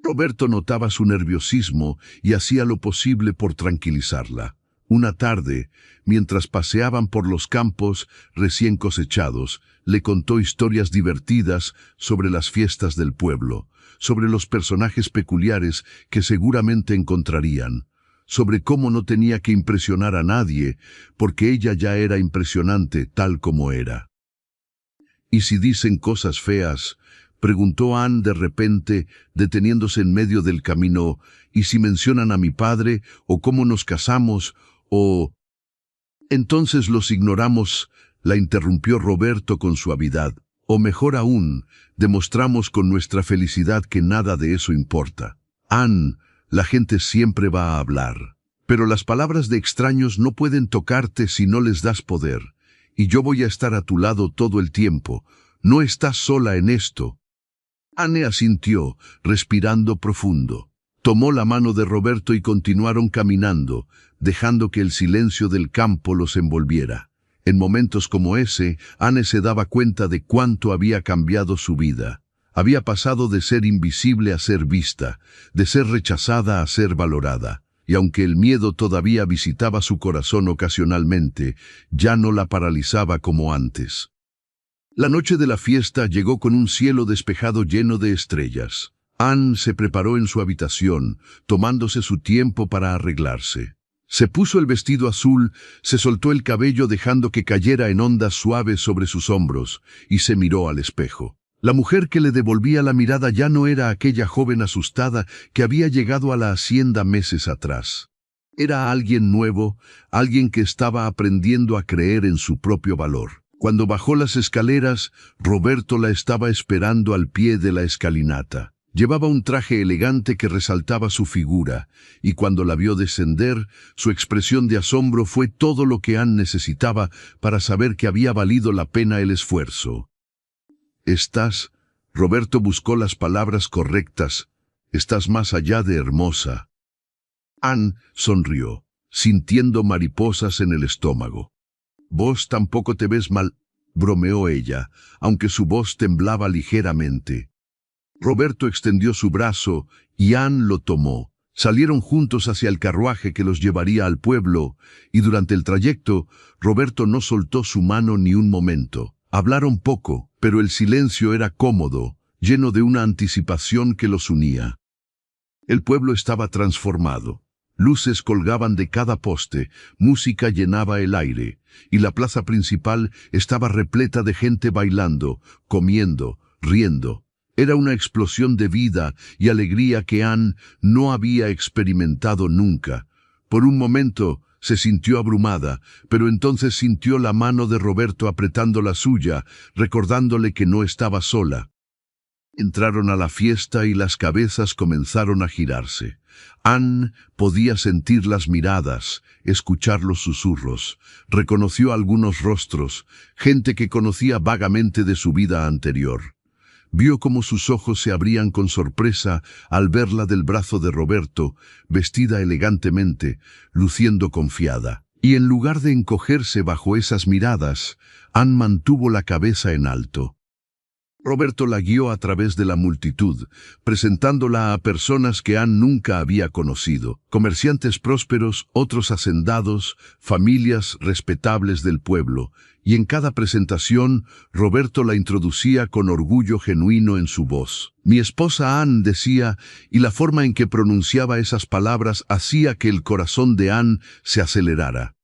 Roberto notaba su nerviosismo y hacía lo posible por tranquilizarla. Una tarde, mientras paseaban por los campos recién cosechados, le contó historias divertidas sobre las fiestas del pueblo, sobre los personajes peculiares que seguramente encontrarían, sobre cómo no tenía que impresionar a nadie, porque ella ya era impresionante tal como era. «¿Y si dicen cosas feas?», preguntó Anne de repente, deteniéndose en medio del camino. «¿Y si mencionan a mi padre, o cómo nos casamos, o...?» «Entonces los ignoramos», la interrumpió Roberto con suavidad. «O mejor aún, demostramos con nuestra felicidad que nada de eso importa. Anne, la gente siempre va a hablar. Pero las palabras de extraños no pueden tocarte si no les das poder. Y yo voy a estar a tu lado todo el tiempo. No estás sola en esto». Anne asintió, respirando profundo. Tomó la mano de Roberto y continuaron caminando, dejando que el silencio del campo los envolviera. En momentos como ese, Anne se daba cuenta de cuánto había cambiado su vida. Había pasado de ser invisible a ser vista, de ser rechazada a ser valorada. y aunque el miedo todavía visitaba su corazón ocasionalmente, ya no la paralizaba como antes. La noche de la fiesta llegó con un cielo despejado lleno de estrellas. Anne se preparó en su habitación, tomándose su tiempo para arreglarse. Se puso el vestido azul, se soltó el cabello dejando que cayera en ondas suaves sobre sus hombros, y se miró al espejo. La mujer que le devolvía la mirada ya no era aquella joven asustada que había llegado a la hacienda meses atrás. Era alguien nuevo, alguien que estaba aprendiendo a creer en su propio valor. Cuando bajó las escaleras, Roberto la estaba esperando al pie de la escalinata. Llevaba un traje elegante que resaltaba su figura, y cuando la vio descender, su expresión de asombro fue todo lo que Anne necesitaba para saber que había valido la pena el esfuerzo. Roberto buscó las palabras correctas, estás más allá de hermosa. Anne sonrió, sintiendo mariposas en el estómago. Vos tampoco te ves mal, bromeó ella, aunque su voz temblaba ligeramente. Roberto extendió su brazo y Anne lo tomó. Salieron juntos hacia el carruaje que los llevaría al pueblo, y durante el trayecto, Roberto no soltó su mano ni un momento. Hablaron poco, pero el silencio era cómodo, lleno de una anticipación que los unía. El pueblo estaba transformado. Luces colgaban de cada poste, música llenaba el aire, y la plaza principal estaba repleta de gente bailando, comiendo, riendo. Era una explosión de vida y alegría que Anne no había experimentado nunca. Por un momento se sintió abrumada, pero entonces sintió la mano de Roberto apretando la suya, recordándole que no estaba sola. Entraron a la fiesta y las cabezas comenzaron a girarse. Anne podía sentir las miradas, escuchar los susurros. Reconoció algunos rostros, gente que conocía vagamente de su vida anterior. Vio cómo sus ojos se abrían con sorpresa al verla del brazo de Roberto, vestida elegantemente, luciendo confiada. Y en lugar de encogerse bajo esas miradas, Anne mantuvo la cabeza en alto. Roberto la guió a través de la multitud, presentándola a personas que Anne nunca había conocido, comerciantes prósperos, otros hacendados, familias respetables del pueblo, y en cada presentación Roberto la introducía con orgullo genuino en su voz. Mi esposa Anne decía, y la forma en que pronunciaba esas palabras hacía que el corazón de Anne se acelerara.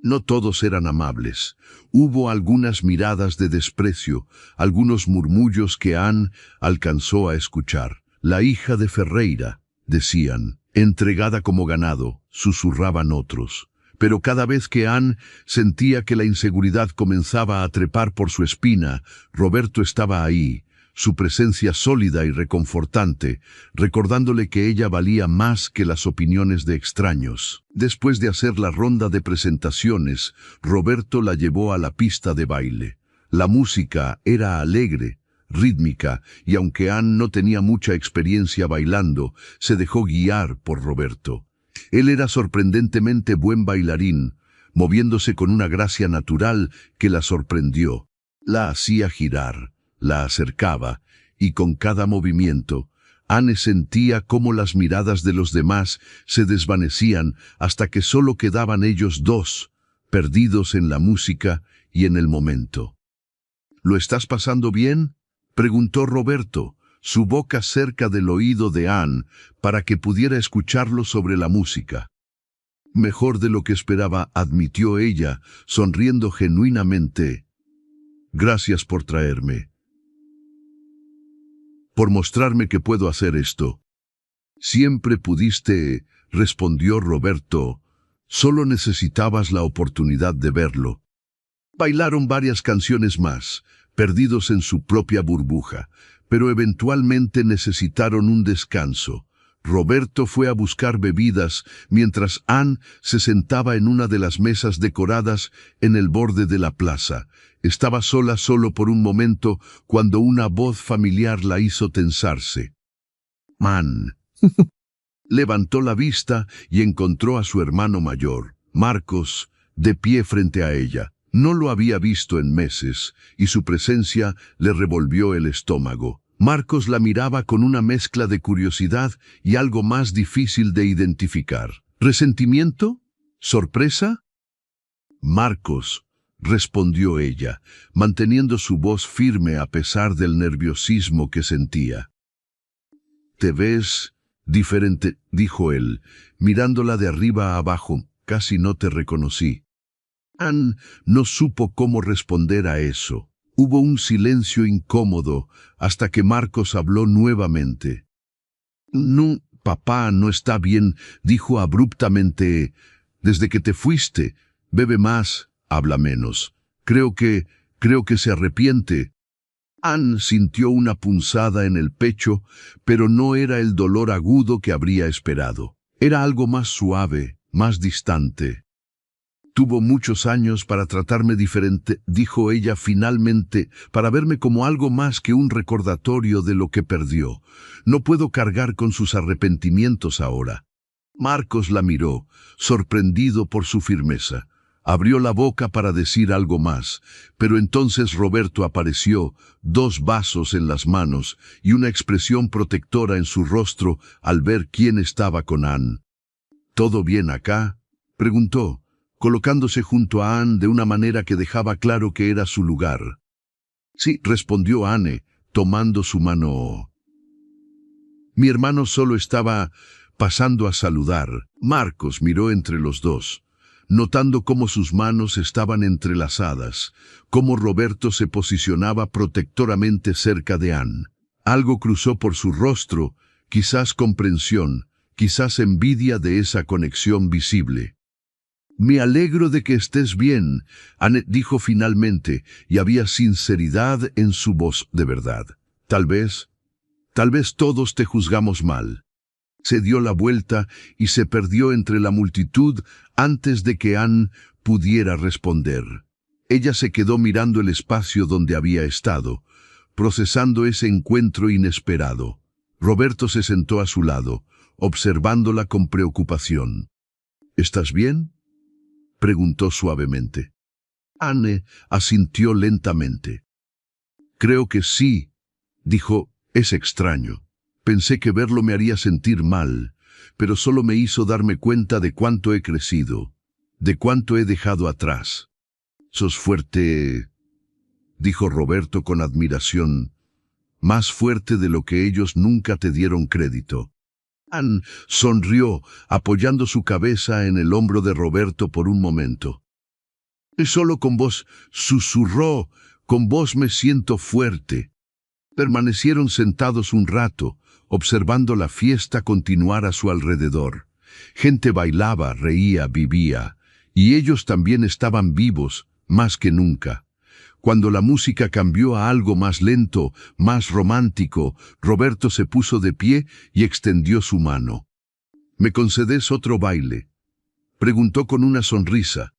No todos eran amables. Hubo algunas miradas de desprecio, algunos murmullos que Anne alcanzó a escuchar. La hija de Ferreira, decían, entregada como ganado, susurraban otros. Pero cada vez que Anne sentía que la inseguridad comenzaba a trepar por su espina, Roberto estaba ahí, su presencia sólida y reconfortante, recordándole que ella valía más que las opiniones de extraños. Después de hacer la ronda de presentaciones, Roberto la llevó a la pista de baile. La música era alegre, rítmica, y aunque Anne no tenía mucha experiencia bailando, se dejó guiar por Roberto. Él era sorprendentemente buen bailarín, moviéndose con una gracia natural que la sorprendió. La hacía girar, la acercaba, y con cada movimiento, Anne sentía cómo las miradas de los demás se desvanecían hasta que solo quedaban ellos dos, perdidos en la música y en el momento. ¿Lo estás pasando bien?, preguntó Roberto, su boca cerca del oído de Anne para que pudiera escucharlo sobre la música. Mejor de lo que esperaba, admitió ella, sonriendo genuinamente. Gracias por traerme. Por mostrarme que puedo hacer esto. Siempre pudiste, respondió Roberto, solo necesitabas la oportunidad de verlo. Bailaron varias canciones más, perdidos en su propia burbuja, pero eventualmente necesitaron un descanso. Roberto fue a buscar bebidas mientras Anne se sentaba en una de las mesas decoradas en el borde de la plaza. Estaba sola solo por un momento cuando una voz familiar la hizo tensarse. «Man». Levantó la vista y encontró a su hermano mayor, Marcos, de pie frente a ella. No lo había visto en meses, y su presencia le revolvió el estómago. Marcos la miraba con una mezcla de curiosidad y algo más difícil de identificar. ¿Resentimiento? ¿Sorpresa? Marcos, respondió ella, manteniendo su voz firme a pesar del nerviosismo que sentía. «Te ves diferente», dijo él, mirándola de arriba a abajo. «Casi no te reconocí». Anne no supo cómo responder a eso. Hubo un silencio incómodo hasta que Marcos habló nuevamente. «No, papá no está bien», dijo abruptamente. «Desde que te fuiste, bebe más, habla menos. Creo que se arrepiente». Anne sintió una punzada en el pecho, pero no era el dolor agudo que habría esperado. Era algo más suave, más distante. «Tuvo muchos años para tratarme diferente», dijo ella finalmente, «para verme como algo más que un recordatorio de lo que perdió. No puedo cargar con sus arrepentimientos ahora». Marcos la miró, sorprendido por su firmeza. Abrió la boca para decir algo más, pero entonces Roberto apareció, 2 vasos en las manos y una expresión protectora en su rostro al ver quién estaba con Anne. «¿Todo bien acá?», preguntó, colocándose junto a Anne de una manera que dejaba claro que era su lugar. «Sí», respondió Anne, tomando su mano. «Mi hermano solo estaba pasando a saludar». Marcos miró entre los dos, notando cómo sus manos estaban entrelazadas, cómo Roberto se posicionaba protectoramente cerca de Anne. Algo cruzó por su rostro, quizás comprensión, quizás envidia de esa conexión visible. «Me alegro de que estés bien», Anne dijo finalmente, y había sinceridad en su voz de verdad. Tal vez todos te juzgamos mal». Se dio la vuelta y se perdió entre la multitud antes de que Anne pudiera responder. Ella se quedó mirando el espacio donde había estado, procesando ese encuentro inesperado. Roberto se sentó a su lado, observándola con preocupación. «¿Estás bien?», preguntó suavemente. Anne asintió lentamente. «Creo que sí», dijo. «Es extraño. Pensé que verlo me haría sentir mal, pero solo me hizo darme cuenta de cuánto he crecido, de cuánto he dejado atrás». «Sos fuerte», dijo Roberto con admiración, «más fuerte de lo que ellos nunca te dieron crédito». Anne sonrió, apoyando su cabeza en el hombro de Roberto por un momento. «Solo con vos», susurró, «con vos me siento fuerte». Permanecieron sentados un rato, observando la fiesta continuar a su alrededor. Gente bailaba, reía, vivía, y ellos también estaban vivos, más que nunca. Cuando la música cambió a algo más lento, más romántico, Roberto se puso de pie y extendió su mano. «¿Me concedés otro baile?», preguntó con una sonrisa.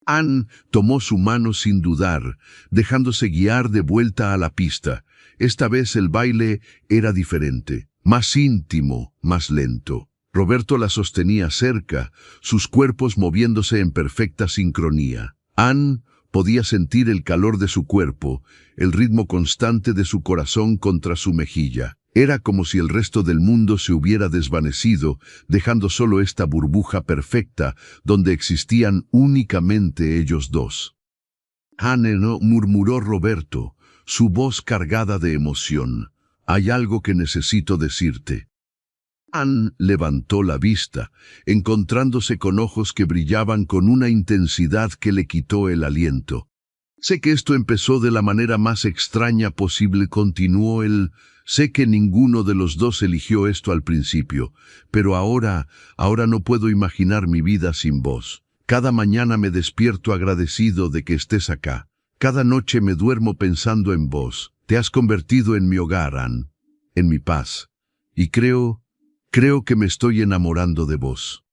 Anne tomó su mano sin dudar, dejándose guiar de vuelta a la pista. Esta vez el baile era diferente, más íntimo, más lento. Roberto la sostenía cerca, sus cuerpos moviéndose en perfecta sincronía. Anne podía sentir el calor de su cuerpo, el ritmo constante de su corazón contra su mejilla. Era como si el resto del mundo se hubiera desvanecido, dejando solo esta burbuja perfecta donde existían únicamente ellos dos. «Anne, no», murmuró Roberto, su voz cargada de emoción. «Hay algo que necesito decirte». Anne levantó la vista, encontrándose con ojos que brillaban con una intensidad que le quitó el aliento. «Sé que esto empezó de la manera más extraña posible», continuó él. «Sé que ninguno de los dos eligió esto al principio, pero ahora no puedo imaginar mi vida sin vos. Cada mañana me despierto agradecido de que estés acá. Cada noche me duermo pensando en vos. Te has convertido en mi hogar, Anne, en mi paz. Y creo que me estoy enamorando de vos».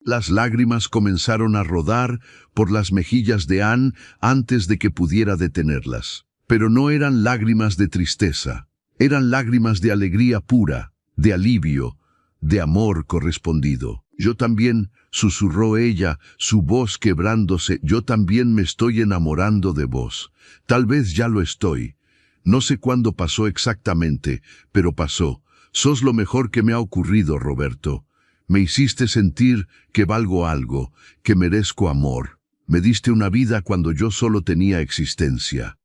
Las lágrimas comenzaron a rodar por las mejillas de Anne antes de que pudiera detenerlas. Pero no eran lágrimas de tristeza. Eran lágrimas de alegría pura, de alivio, de amor correspondido. «Yo también», susurró ella, su voz quebrándose, «yo también me estoy enamorando de vos. Tal vez ya lo estoy. No sé cuándo pasó exactamente, pero pasó. Sos lo mejor que me ha ocurrido, Roberto. Me hiciste sentir que valgo algo, que merezco amor. Me diste una vida cuando yo solo tenía existencia.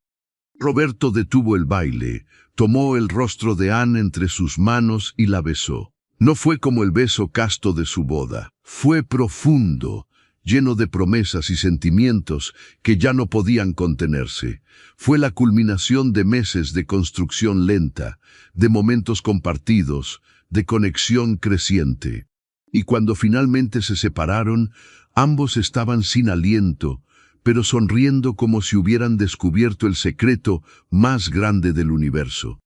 Roberto detuvo el baile, tomó el rostro de Anne entre sus manos y la besó. No fue como el beso casto de su boda. Fue profundo, lleno de promesas y sentimientos que ya no podían contenerse. Fue la culminación de meses de construcción lenta, de momentos compartidos, de conexión creciente. Y cuando finalmente se separaron, ambos estaban sin aliento, pero sonriendo como si hubieran descubierto el secreto más grande del universo.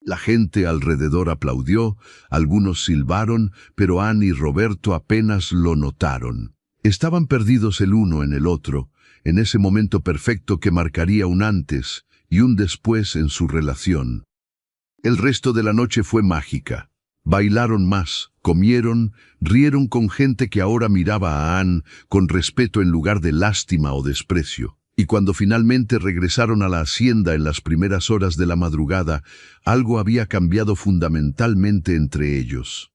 La gente alrededor aplaudió, algunos silbaron, pero Anne y Roberto apenas lo notaron. Estaban perdidos el uno en el otro, en ese momento perfecto que marcaría un antes y un después en su relación. El resto de la noche fue mágica. Bailaron más, comieron, rieron con gente que ahora miraba a Anne con respeto en lugar de lástima o desprecio. Y cuando finalmente regresaron a la hacienda en las primeras horas de la madrugada, algo había cambiado fundamentalmente entre ellos.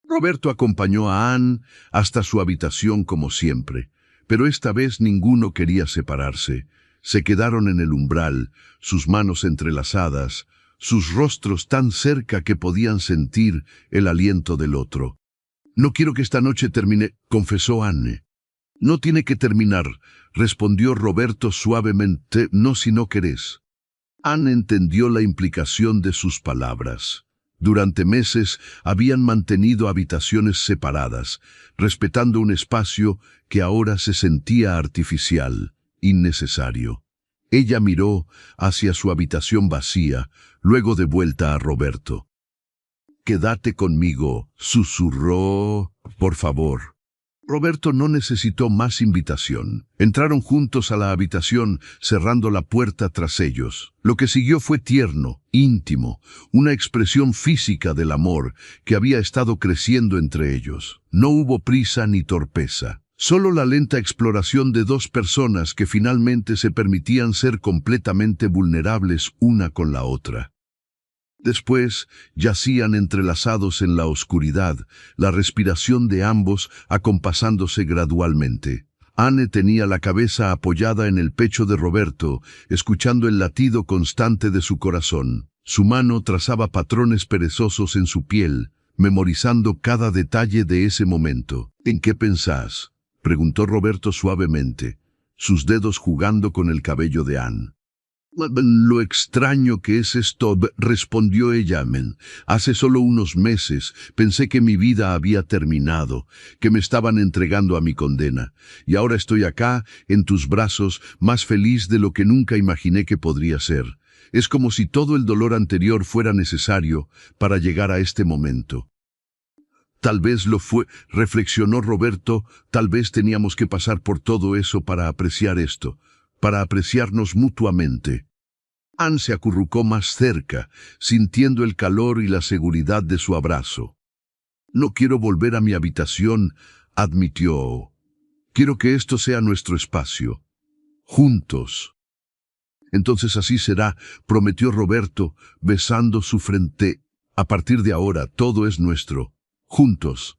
Roberto acompañó a Anne hasta su habitación como siempre, pero esta vez ninguno quería separarse. Se quedaron en el umbral, sus manos entrelazadas, sus rostros tan cerca que podían sentir el aliento del otro. «No quiero que esta noche termine», confesó Anne. «No tiene que terminar», respondió Roberto suavemente. «No si no querés». Anne entendió la implicación de sus palabras. Durante meses habían mantenido habitaciones separadas, respetando un espacio que ahora se sentía artificial, innecesario. Ella miró hacia su habitación vacía, luego de vuelta a Roberto. «Quédate conmigo», susurró. «Por favor». Roberto no necesitó más invitación. Entraron juntos a la habitación, cerrando la puerta tras ellos. Lo que siguió fue tierno, íntimo, una expresión física del amor que había estado creciendo entre ellos. No hubo prisa ni torpeza. Solo la lenta exploración de dos personas que finalmente se permitían ser completamente vulnerables una con la otra. Después yacían entrelazados en la oscuridad, la respiración de ambos acompasándose gradualmente. Anne tenía la cabeza apoyada en el pecho de Roberto, escuchando el latido constante de su corazón. Su mano trazaba patrones perezosos en su piel, memorizando cada detalle de ese momento. «¿En qué pensás?», preguntó Roberto suavemente, sus dedos jugando con el cabello de Anne. «Lo extraño que es esto», respondió ella. «Hace solo unos meses pensé que mi vida había terminado, que me estaban entregando a mi condena, y ahora estoy acá, en tus brazos, más feliz de lo que nunca imaginé que podría ser. Es como si todo el dolor anterior fuera necesario para llegar a este momento». «Tal vez lo fue», reflexionó Roberto, «tal vez teníamos que pasar por todo eso para apreciar esto, para apreciarnos mutuamente». Anne se acurrucó más cerca, sintiendo el calor y la seguridad de su abrazo. «No quiero volver a mi habitación», admitió. «Quiero que esto sea nuestro espacio. Juntos». «Entonces así será», prometió Roberto, besando su frente. «A partir de ahora todo es nuestro. Juntos».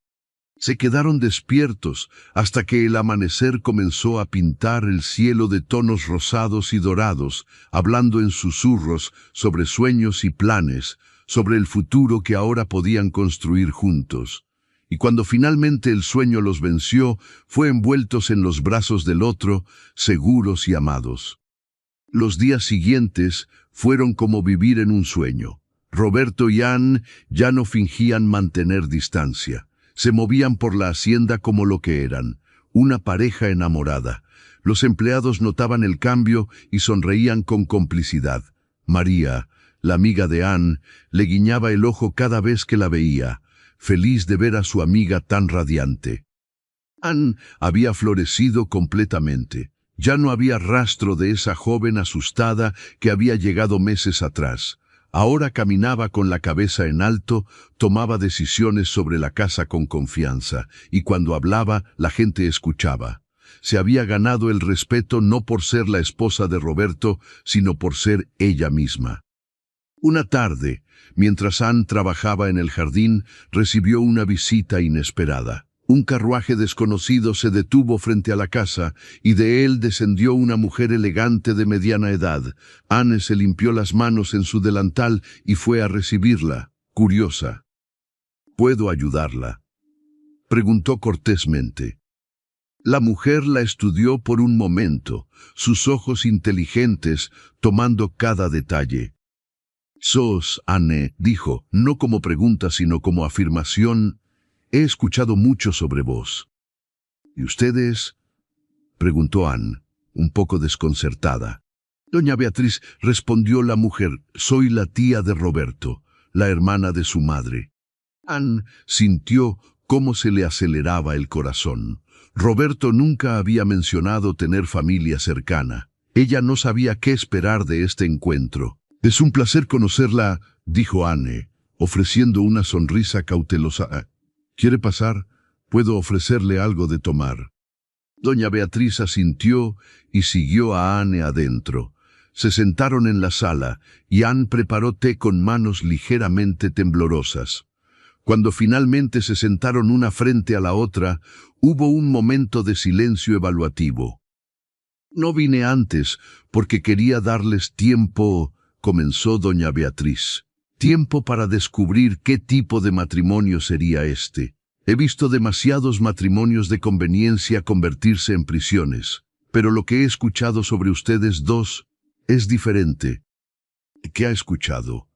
Se quedaron despiertos hasta que el amanecer comenzó a pintar el cielo de tonos rosados y dorados, hablando en susurros sobre sueños y planes, sobre el futuro que ahora podían construir juntos. Y cuando finalmente el sueño los venció, fue envueltos en los brazos del otro, seguros y amados. Los días siguientes fueron como vivir en un sueño. Roberto y Anne ya no fingían mantener distancia. Se movían por la hacienda como lo que eran, una pareja enamorada. Los empleados notaban el cambio y sonreían con complicidad. María, la amiga de Anne, le guiñaba el ojo cada vez que la veía, feliz de ver a su amiga tan radiante. Anne había florecido completamente. Ya no había rastro de esa joven asustada que había llegado meses atrás. Ahora caminaba con la cabeza en alto, tomaba decisiones sobre la casa con confianza, y cuando hablaba, la gente escuchaba. Se había ganado el respeto no por ser la esposa de Roberto, sino por ser ella misma. Una tarde, mientras Anne trabajaba en el jardín, recibió una visita inesperada. Un carruaje desconocido se detuvo frente a la casa y de él descendió una mujer elegante de mediana edad. Anne se limpió las manos en su delantal y fue a recibirla, curiosa. ¿Puedo ayudarla?, preguntó cortésmente. La mujer la estudió por un momento, sus ojos inteligentes tomando cada detalle. «Sos Anne», dijo, no como pregunta sino como afirmación. «He escuchado mucho sobre vos». «¿Y ustedes?», preguntó Anne, un poco desconcertada. «Doña Beatriz», respondió la mujer, «soy la tía de Roberto, la hermana de su madre». Anne sintió cómo se le aceleraba el corazón. Roberto nunca había mencionado tener familia cercana. Ella no sabía qué esperar de este encuentro. «Es un placer conocerla», dijo Anne, ofreciendo una sonrisa cautelosa. «¿Quiere pasar? Puedo ofrecerle algo de tomar». Doña Beatriz asintió y siguió a Anne adentro. Se sentaron en la sala y Anne preparó té con manos ligeramente temblorosas. Cuando finalmente se sentaron una frente a la otra, hubo un momento de silencio evaluativo. «No vine antes porque quería darles tiempo», comenzó doña Beatriz. «Tiempo para descubrir qué tipo de matrimonio sería este. He visto demasiados matrimonios de conveniencia convertirse en prisiones, pero lo que he escuchado sobre ustedes dos es diferente». «¿Qué ha escuchado?»,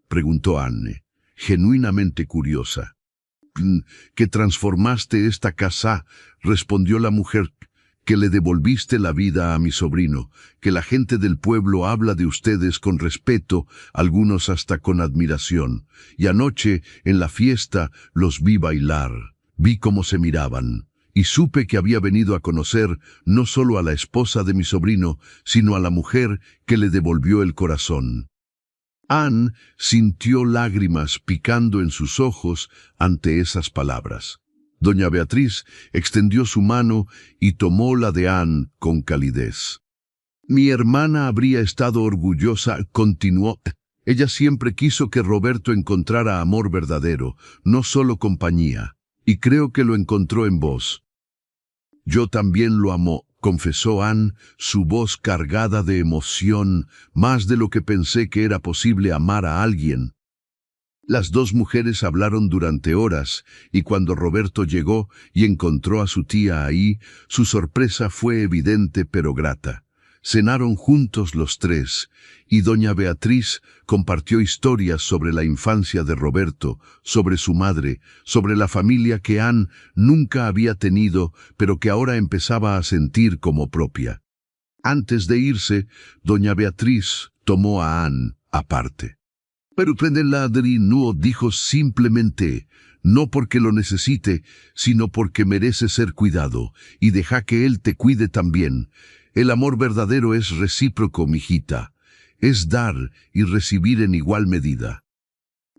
preguntó Anne, genuinamente curiosa. «Que transformaste esta casa», respondió la mujer, «que le devolviste la vida a mi sobrino, que la gente del pueblo habla de ustedes con respeto, algunos hasta con admiración, y anoche, en la fiesta, los vi bailar, vi cómo se miraban, y supe que había venido a conocer no solo a la esposa de mi sobrino, sino a la mujer que le devolvió el corazón». Anne sintió lágrimas picando en sus ojos ante esas palabras. Doña Beatriz extendió su mano y tomó la de Anne con calidez. «Mi hermana habría estado orgullosa», continuó. «Ella siempre quiso que Roberto encontrara amor verdadero, no solo compañía, y creo que lo encontró en vos». «Yo también lo amo», confesó Anne, su voz cargada de emoción, «más de lo que pensé que era posible amar a alguien». Las dos mujeres hablaron durante horas, y cuando Roberto llegó y encontró a su tía ahí, su sorpresa fue evidente pero grata. Cenaron juntos los tres, y doña Beatriz compartió historias sobre la infancia de Roberto, sobre su madre, sobre la familia que Anne nunca había tenido, pero que ahora empezaba a sentir como propia. Antes de irse, doña Beatriz tomó a Anne aparte. «Pero prendenla no», dijo simplemente, «no porque lo necesite, sino porque merece ser cuidado, y deja que él te cuide también. El amor verdadero es recíproco, mijita. Es dar y recibir en igual medida».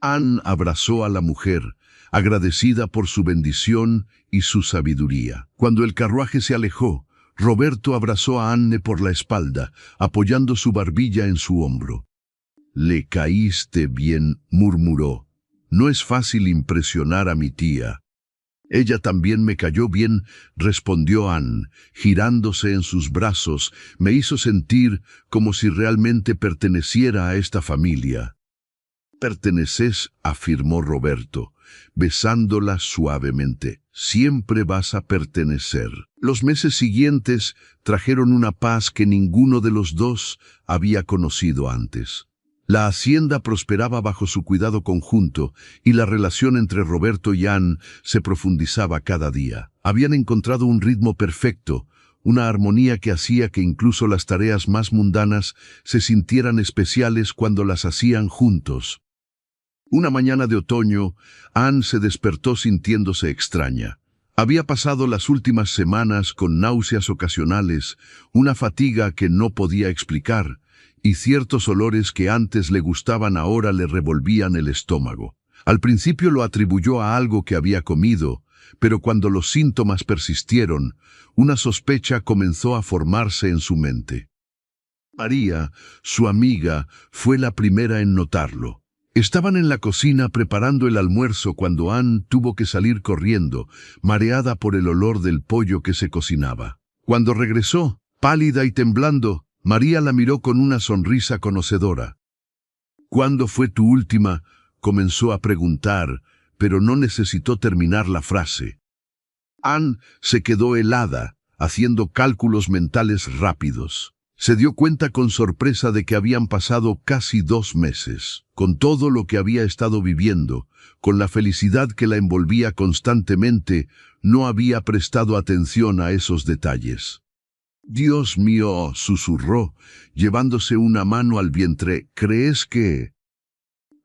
Anne abrazó a la mujer, agradecida por su bendición y su sabiduría. Cuando el carruaje se alejó, Roberto abrazó a Anne por la espalda, apoyando su barbilla en su hombro. «Le caíste bien», murmuró. «No es fácil impresionar a mi tía». «Ella también me cayó bien», respondió Anne, girándose en sus brazos. «Me hizo sentir como si realmente perteneciera a esta familia». «Perteneces», afirmó Roberto, besándola suavemente. «Siempre vas a pertenecer». Los meses siguientes trajeron una paz que ninguno de los dos había conocido antes. La hacienda prosperaba bajo su cuidado conjunto y la relación entre Roberto y Anne se profundizaba cada día. Habían encontrado un ritmo perfecto, una armonía que hacía que incluso las tareas más mundanas se sintieran especiales cuando las hacían juntos. Una mañana de otoño, Anne se despertó sintiéndose extraña. Había pasado las últimas semanas con náuseas ocasionales, una fatiga que no podía explicar, y ciertos olores que antes le gustaban ahora le revolvían el estómago. Al principio lo atribuyó a algo que había comido, pero cuando los síntomas persistieron, una sospecha comenzó a formarse en su mente. María, su amiga, fue la primera en notarlo. Estaban en la cocina preparando el almuerzo cuando Anne tuvo que salir corriendo, mareada por el olor del pollo que se cocinaba. Cuando regresó, pálida y temblando, María la miró con una sonrisa conocedora. «¿Cuándo fue tu última?», comenzó a preguntar, pero no necesitó terminar la frase. Anne se quedó helada, haciendo cálculos mentales rápidos. Se dio cuenta con sorpresa de que habían pasado casi 2 meses, con todo lo que había estado viviendo, con la felicidad que la envolvía constantemente, no había prestado atención a esos detalles. «Dios mío», susurró, llevándose una mano al vientre, «¿crees que...?»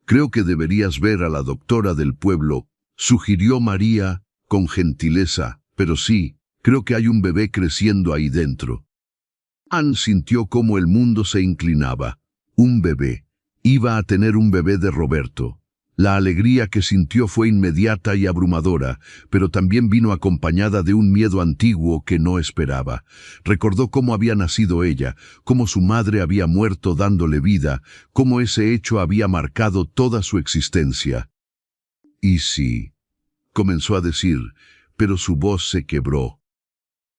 «Creo que deberías ver a la doctora del pueblo», sugirió María, con gentileza, «pero sí, creo que hay un bebé creciendo ahí dentro». Anne sintió cómo el mundo se inclinaba. Un bebé. Iba a tener un bebé de Roberto. La alegría que sintió fue inmediata y abrumadora, pero también vino acompañada de un miedo antiguo que no esperaba. Recordó cómo había nacido ella, cómo su madre había muerto dándole vida, cómo ese hecho había marcado toda su existencia. «¿Y sí?», comenzó a decir, pero su voz se quebró.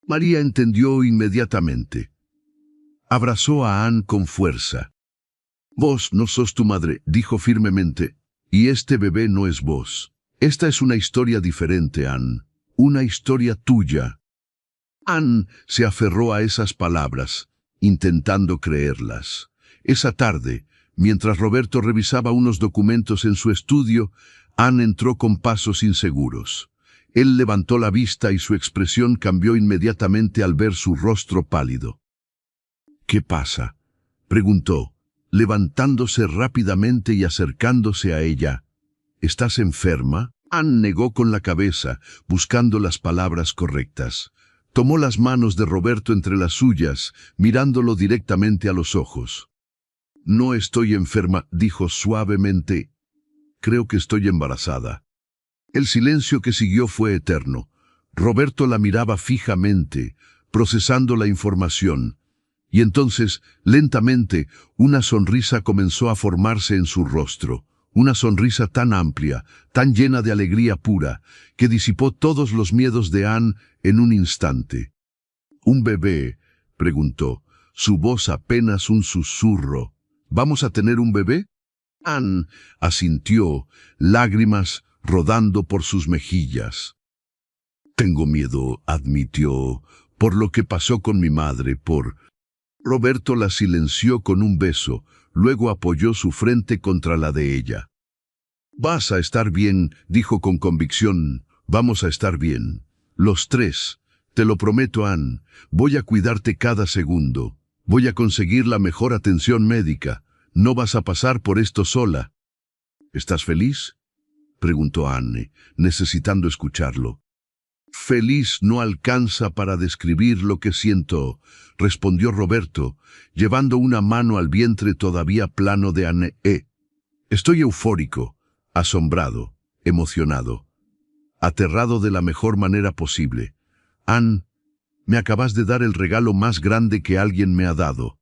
María entendió inmediatamente. Abrazó a Anne con fuerza. «Vos no sos tu madre», dijo firmemente, «y este bebé no es vos. Esta es una historia diferente, Anne, una historia tuya». Anne se aferró a esas palabras, intentando creerlas. Esa tarde, mientras Roberto revisaba unos documentos en su estudio, Anne entró con pasos inseguros. Él levantó la vista y su expresión cambió inmediatamente al ver su rostro pálido. «¿Qué pasa?», preguntó, levantándose rápidamente y acercándose a ella. «¿Estás enferma?». Anne negó con la cabeza, buscando las palabras correctas. Tomó las manos de Roberto entre las suyas, mirándolo directamente a los ojos. «No estoy enferma», dijo suavemente. «Creo que estoy embarazada». El silencio que siguió fue eterno. Roberto la miraba fijamente, procesando la información. Y entonces, lentamente, una sonrisa comenzó a formarse en su rostro. Una sonrisa tan amplia, tan llena de alegría pura, que disipó todos los miedos de Anne en un instante. «¿Un bebé?», preguntó, su voz apenas un susurro. «¿Vamos a tener un bebé?». Anne asintió, lágrimas rodando por sus mejillas. «Tengo miedo», admitió, «por lo que pasó con mi madre, por...». Roberto la silenció con un beso, luego apoyó su frente contra la de ella. «Vas a estar bien», dijo con convicción, «vamos a estar bien. Los tres. Te lo prometo, Anne. Voy a cuidarte cada segundo. Voy a conseguir la mejor atención médica. No vas a pasar por esto sola». «¿Estás feliz?», preguntó Anne, necesitando escucharlo. «Feliz no alcanza para describir lo que siento», respondió Roberto, llevando una mano al vientre todavía plano de Anne. «Estoy eufórico, asombrado, emocionado, aterrado de la mejor manera posible. Anne, me acabas de dar el regalo más grande que alguien me ha dado».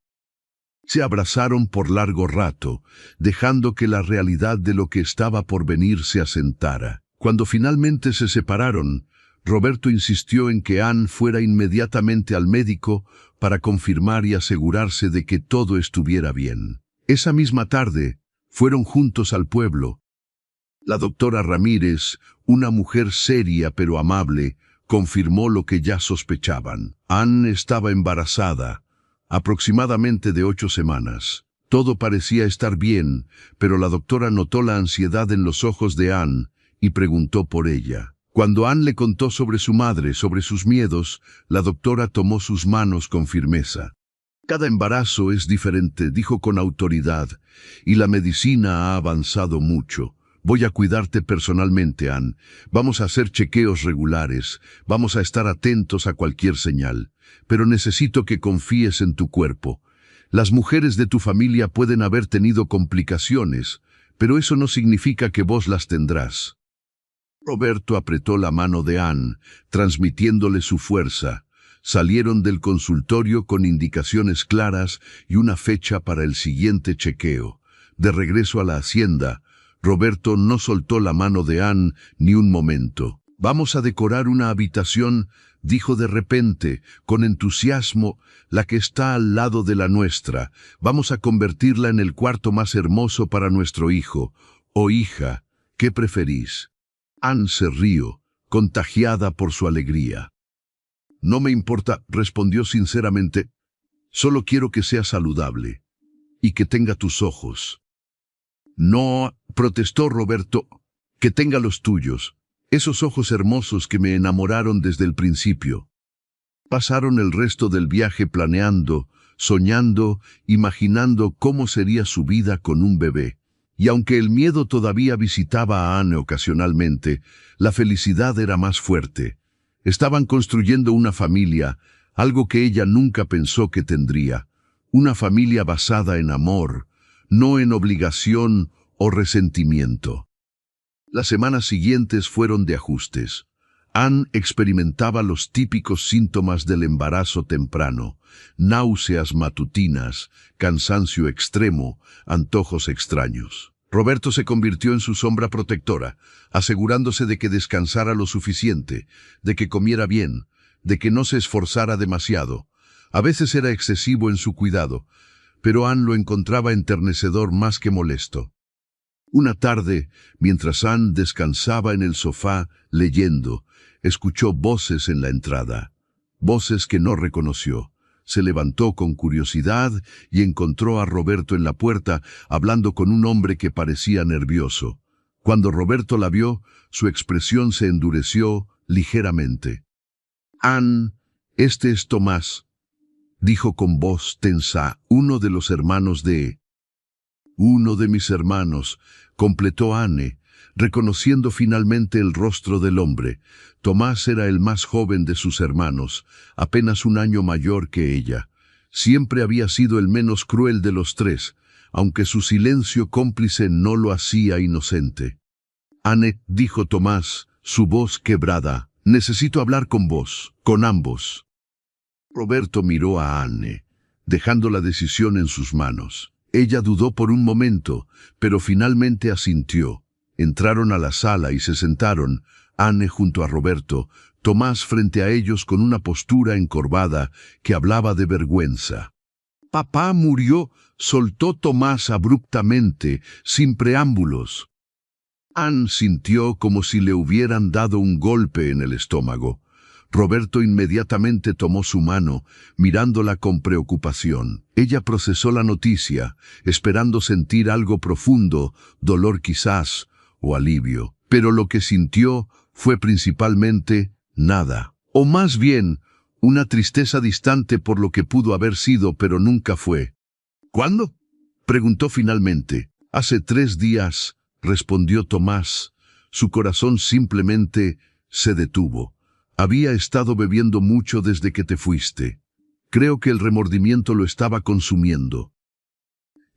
Se abrazaron por largo rato, dejando que la realidad de lo que estaba por venir se asentara. Cuando finalmente se separaron, Roberto insistió en que Anne fuera inmediatamente al médico para confirmar y asegurarse de que todo estuviera bien. Esa misma tarde, fueron juntos al pueblo. La doctora Ramírez, una mujer seria pero amable, confirmó lo que ya sospechaban. Anne estaba embarazada, aproximadamente de 8 semanas. Todo parecía estar bien, pero la doctora notó la ansiedad en los ojos de Anne y preguntó por ella. Cuando Anne le contó sobre su madre, sobre sus miedos, la doctora tomó sus manos con firmeza. «Cada embarazo es diferente», dijo con autoridad, «y la medicina ha avanzado mucho. Voy a cuidarte personalmente, Anne. Vamos a hacer chequeos regulares, vamos a estar atentos a cualquier señal. Pero necesito que confíes en tu cuerpo. Las mujeres de tu familia pueden haber tenido complicaciones, pero eso no significa que vos las tendrás». Roberto apretó la mano de Anne, transmitiéndole su fuerza. Salieron del consultorio con indicaciones claras y una fecha para el siguiente chequeo. De regreso a la hacienda, Roberto no soltó la mano de Anne ni un momento. «Vamos a decorar una habitación», dijo de repente, con entusiasmo, «la que está al lado de la nuestra. Vamos a convertirla en el cuarto más hermoso para nuestro hijo. O hija, ¿qué preferís?» Anne se rió, contagiada por su alegría. «No me importa», respondió sinceramente. «Solo quiero que sea saludable y que tenga tus ojos». «No», protestó Roberto, «que tenga los tuyos, esos ojos hermosos que me enamoraron desde el principio». Pasaron el resto del viaje planeando, soñando, imaginando cómo sería su vida con un bebé. Y aunque el miedo todavía visitaba a Anne ocasionalmente, la felicidad era más fuerte. Estaban construyendo una familia, algo que ella nunca pensó que tendría. Una familia basada en amor, no en obligación o resentimiento. Las semanas siguientes fueron de ajustes. Anne experimentaba los típicos síntomas del embarazo temprano: náuseas matutinas, cansancio extremo, antojos extraños. Roberto se convirtió en su sombra protectora, asegurándose de que descansara lo suficiente, de que comiera bien, de que no se esforzara demasiado. A veces era excesivo en su cuidado, pero Anne lo encontraba enternecedor más que molesto. Una tarde, mientras Anne descansaba en el sofá, leyendo, escuchó voces en la entrada, voces que no reconoció. Se levantó con curiosidad y encontró a Roberto en la puerta, hablando con un hombre que parecía nervioso. Cuando Roberto la vio, su expresión se endureció ligeramente. «Anne, este es Tomás», dijo con voz tensa, «uno de los hermanos de...». «Uno de mis hermanos», completó Anne, reconociendo finalmente el rostro del hombre. Tomás era el más joven de sus hermanos, apenas un año mayor que ella. Siempre había sido el menos cruel de los tres, aunque su silencio cómplice no lo hacía inocente. «Anne», dijo Tomás, su voz quebrada, «necesito hablar con vos, con ambos». Roberto miró a Anne, dejando la decisión en sus manos. Ella dudó por un momento, pero finalmente asintió. Entraron a la sala y se sentaron, Anne junto a Roberto, Tomás frente a ellos con una postura encorvada que hablaba de vergüenza. «Papá murió», soltó Tomás abruptamente, sin preámbulos. Anne sintió como si le hubieran dado un golpe en el estómago. Roberto inmediatamente tomó su mano, mirándola con preocupación. Ella procesó la noticia, esperando sentir algo profundo, dolor quizás, o alivio. Pero lo que sintió fue principalmente nada. O más bien, una tristeza distante por lo que pudo haber sido, pero nunca fue. «¿Cuándo?», preguntó finalmente. «Hace 3 días», respondió Tomás. Su corazón simplemente se detuvo. «Había estado bebiendo mucho desde que te fuiste. Creo que el remordimiento lo estaba consumiendo».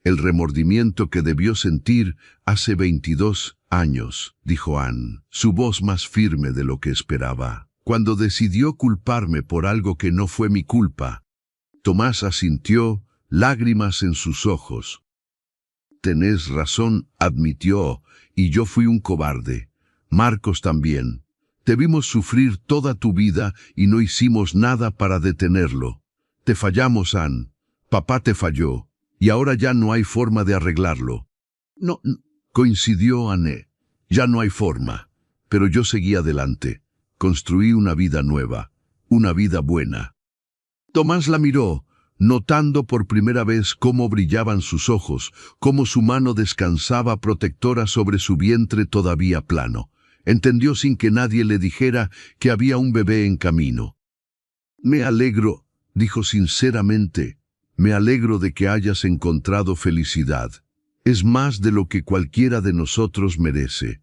«El remordimiento que debió sentir hace 22 años», dijo Anne, su voz más firme de lo que esperaba. «Cuando decidió culparme por algo que no fue mi culpa». Tomás asintió, lágrimas en sus ojos. «Tenés razón», admitió, «y yo fui un cobarde. Marcos también. Te vimos sufrir toda tu vida y no hicimos nada para detenerlo. Te fallamos, Anne. Papá te falló, y ahora ya no hay forma de arreglarlo». «No», coincidió Anne. «Ya no hay forma. Pero yo seguí adelante. Construí una vida nueva, una vida buena». Tomás la miró, notando por primera vez cómo brillaban sus ojos, cómo su mano descansaba protectora sobre su vientre todavía plano. Entendió sin que nadie le dijera que había un bebé en camino. «Me alegro», dijo sinceramente, «me alegro de que hayas encontrado felicidad. Es más de lo que cualquiera de nosotros merece».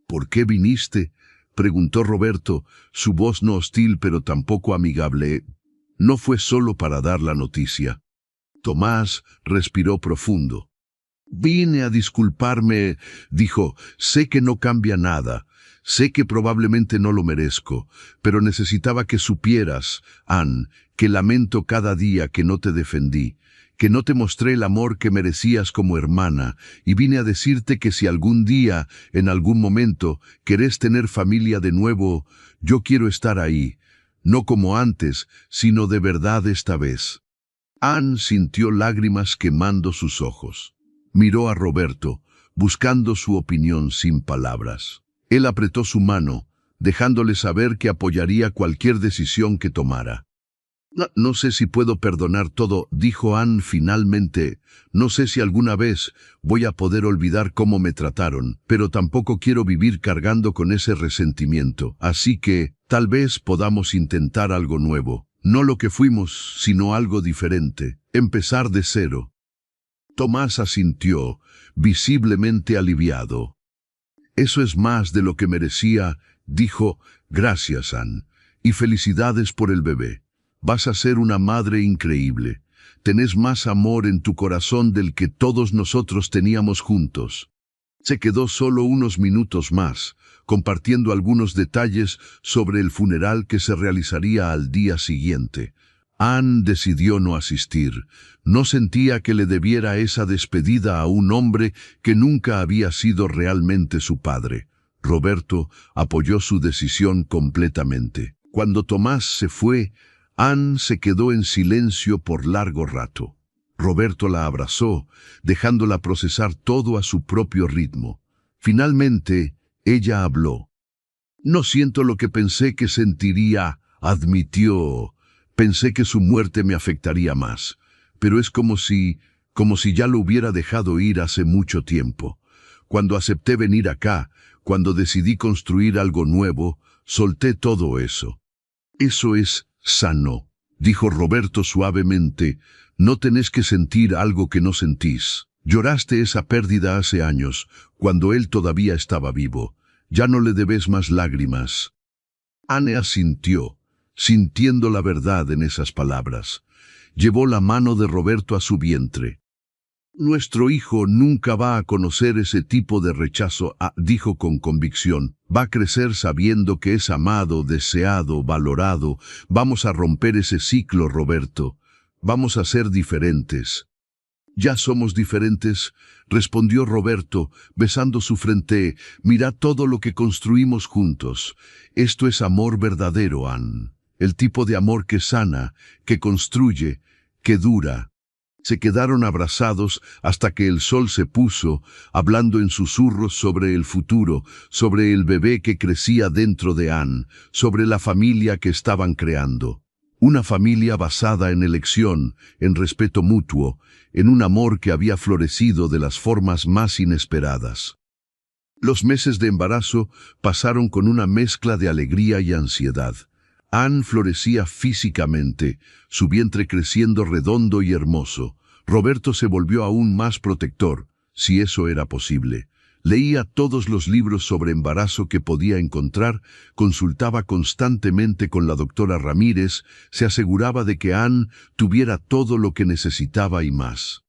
«¿Por qué viniste?», preguntó Roberto, su voz no hostil pero tampoco amigable. «No fue solo para dar la noticia». Tomás respiró profundo. «Vine a disculparme», dijo. «Sé que no cambia nada. Sé que probablemente no lo merezco, pero necesitaba que supieras, Anne, que lamento cada día que no te defendí, que no te mostré el amor que merecías como hermana, y vine a decirte que si algún día, en algún momento, querés tener familia de nuevo, yo quiero estar ahí, no como antes, sino de verdad esta vez. Anne sintió lágrimas quemando sus ojos. Miró a Roberto, buscando su opinión sin palabras. Él apretó su mano, dejándole saber que apoyaría cualquier decisión que tomara. No sé si puedo perdonar todo, dijo Anne finalmente. No sé si alguna vez voy a poder olvidar cómo me trataron, pero tampoco quiero vivir cargando con ese resentimiento. Así que, tal vez podamos intentar algo nuevo. No lo que fuimos, sino algo diferente. Empezar de cero. Tomás asintió, visiblemente aliviado. Eso es más de lo que merecía, dijo. Gracias, Anne. Y felicidades por el bebé. Vas a ser una madre increíble. Tenés más amor en tu corazón del que todos nosotros teníamos juntos. Se quedó solo unos minutos más, compartiendo algunos detalles sobre el funeral que se realizaría al día siguiente. Anne decidió no asistir. No sentía que le debiera esa despedida a un hombre que nunca había sido realmente su padre. Roberto apoyó su decisión completamente. Cuando Tomás se fue, Anne se quedó en silencio por largo rato. Roberto la abrazó, dejándola procesar todo a su propio ritmo. Finalmente, ella habló. No siento lo que pensé que sentiría, admitió. Pensé que su muerte me afectaría más, pero es como si ya lo hubiera dejado ir hace mucho tiempo. Cuando acepté venir acá, cuando decidí construir algo nuevo, solté todo eso. Eso es sano, dijo Roberto suavemente. No tenés que sentir algo que no sentís. Lloraste esa pérdida hace años, cuando él todavía estaba vivo. Ya no le debes más lágrimas. Anne asintió, sintiendo la verdad en esas palabras. Llevó la mano de Roberto a su vientre. Nuestro hijo nunca va a conocer ese tipo de rechazo, dijo con convicción. Va a crecer sabiendo que es amado, deseado, valorado. Vamos a romper ese ciclo, Roberto. Vamos a ser diferentes. Ya somos diferentes, respondió Roberto, besando su frente. Mira todo lo que construimos juntos. Esto es amor verdadero, Anne. El tipo de amor que sana, que construye, que dura. Se quedaron abrazados hasta que el sol se puso, hablando en susurros sobre el futuro, sobre el bebé que crecía dentro de Anne, sobre la familia que estaban creando. Una familia basada en elección, en respeto mutuo, en un amor que había florecido de las formas más inesperadas. Los meses de embarazo pasaron con una mezcla de alegría y ansiedad. Anne florecía físicamente, su vientre creciendo redondo y hermoso. Roberto se volvió aún más protector, si eso era posible. Leía todos los libros sobre embarazo que podía encontrar, consultaba constantemente con la doctora Ramírez, se aseguraba de que Anne tuviera todo lo que necesitaba y más.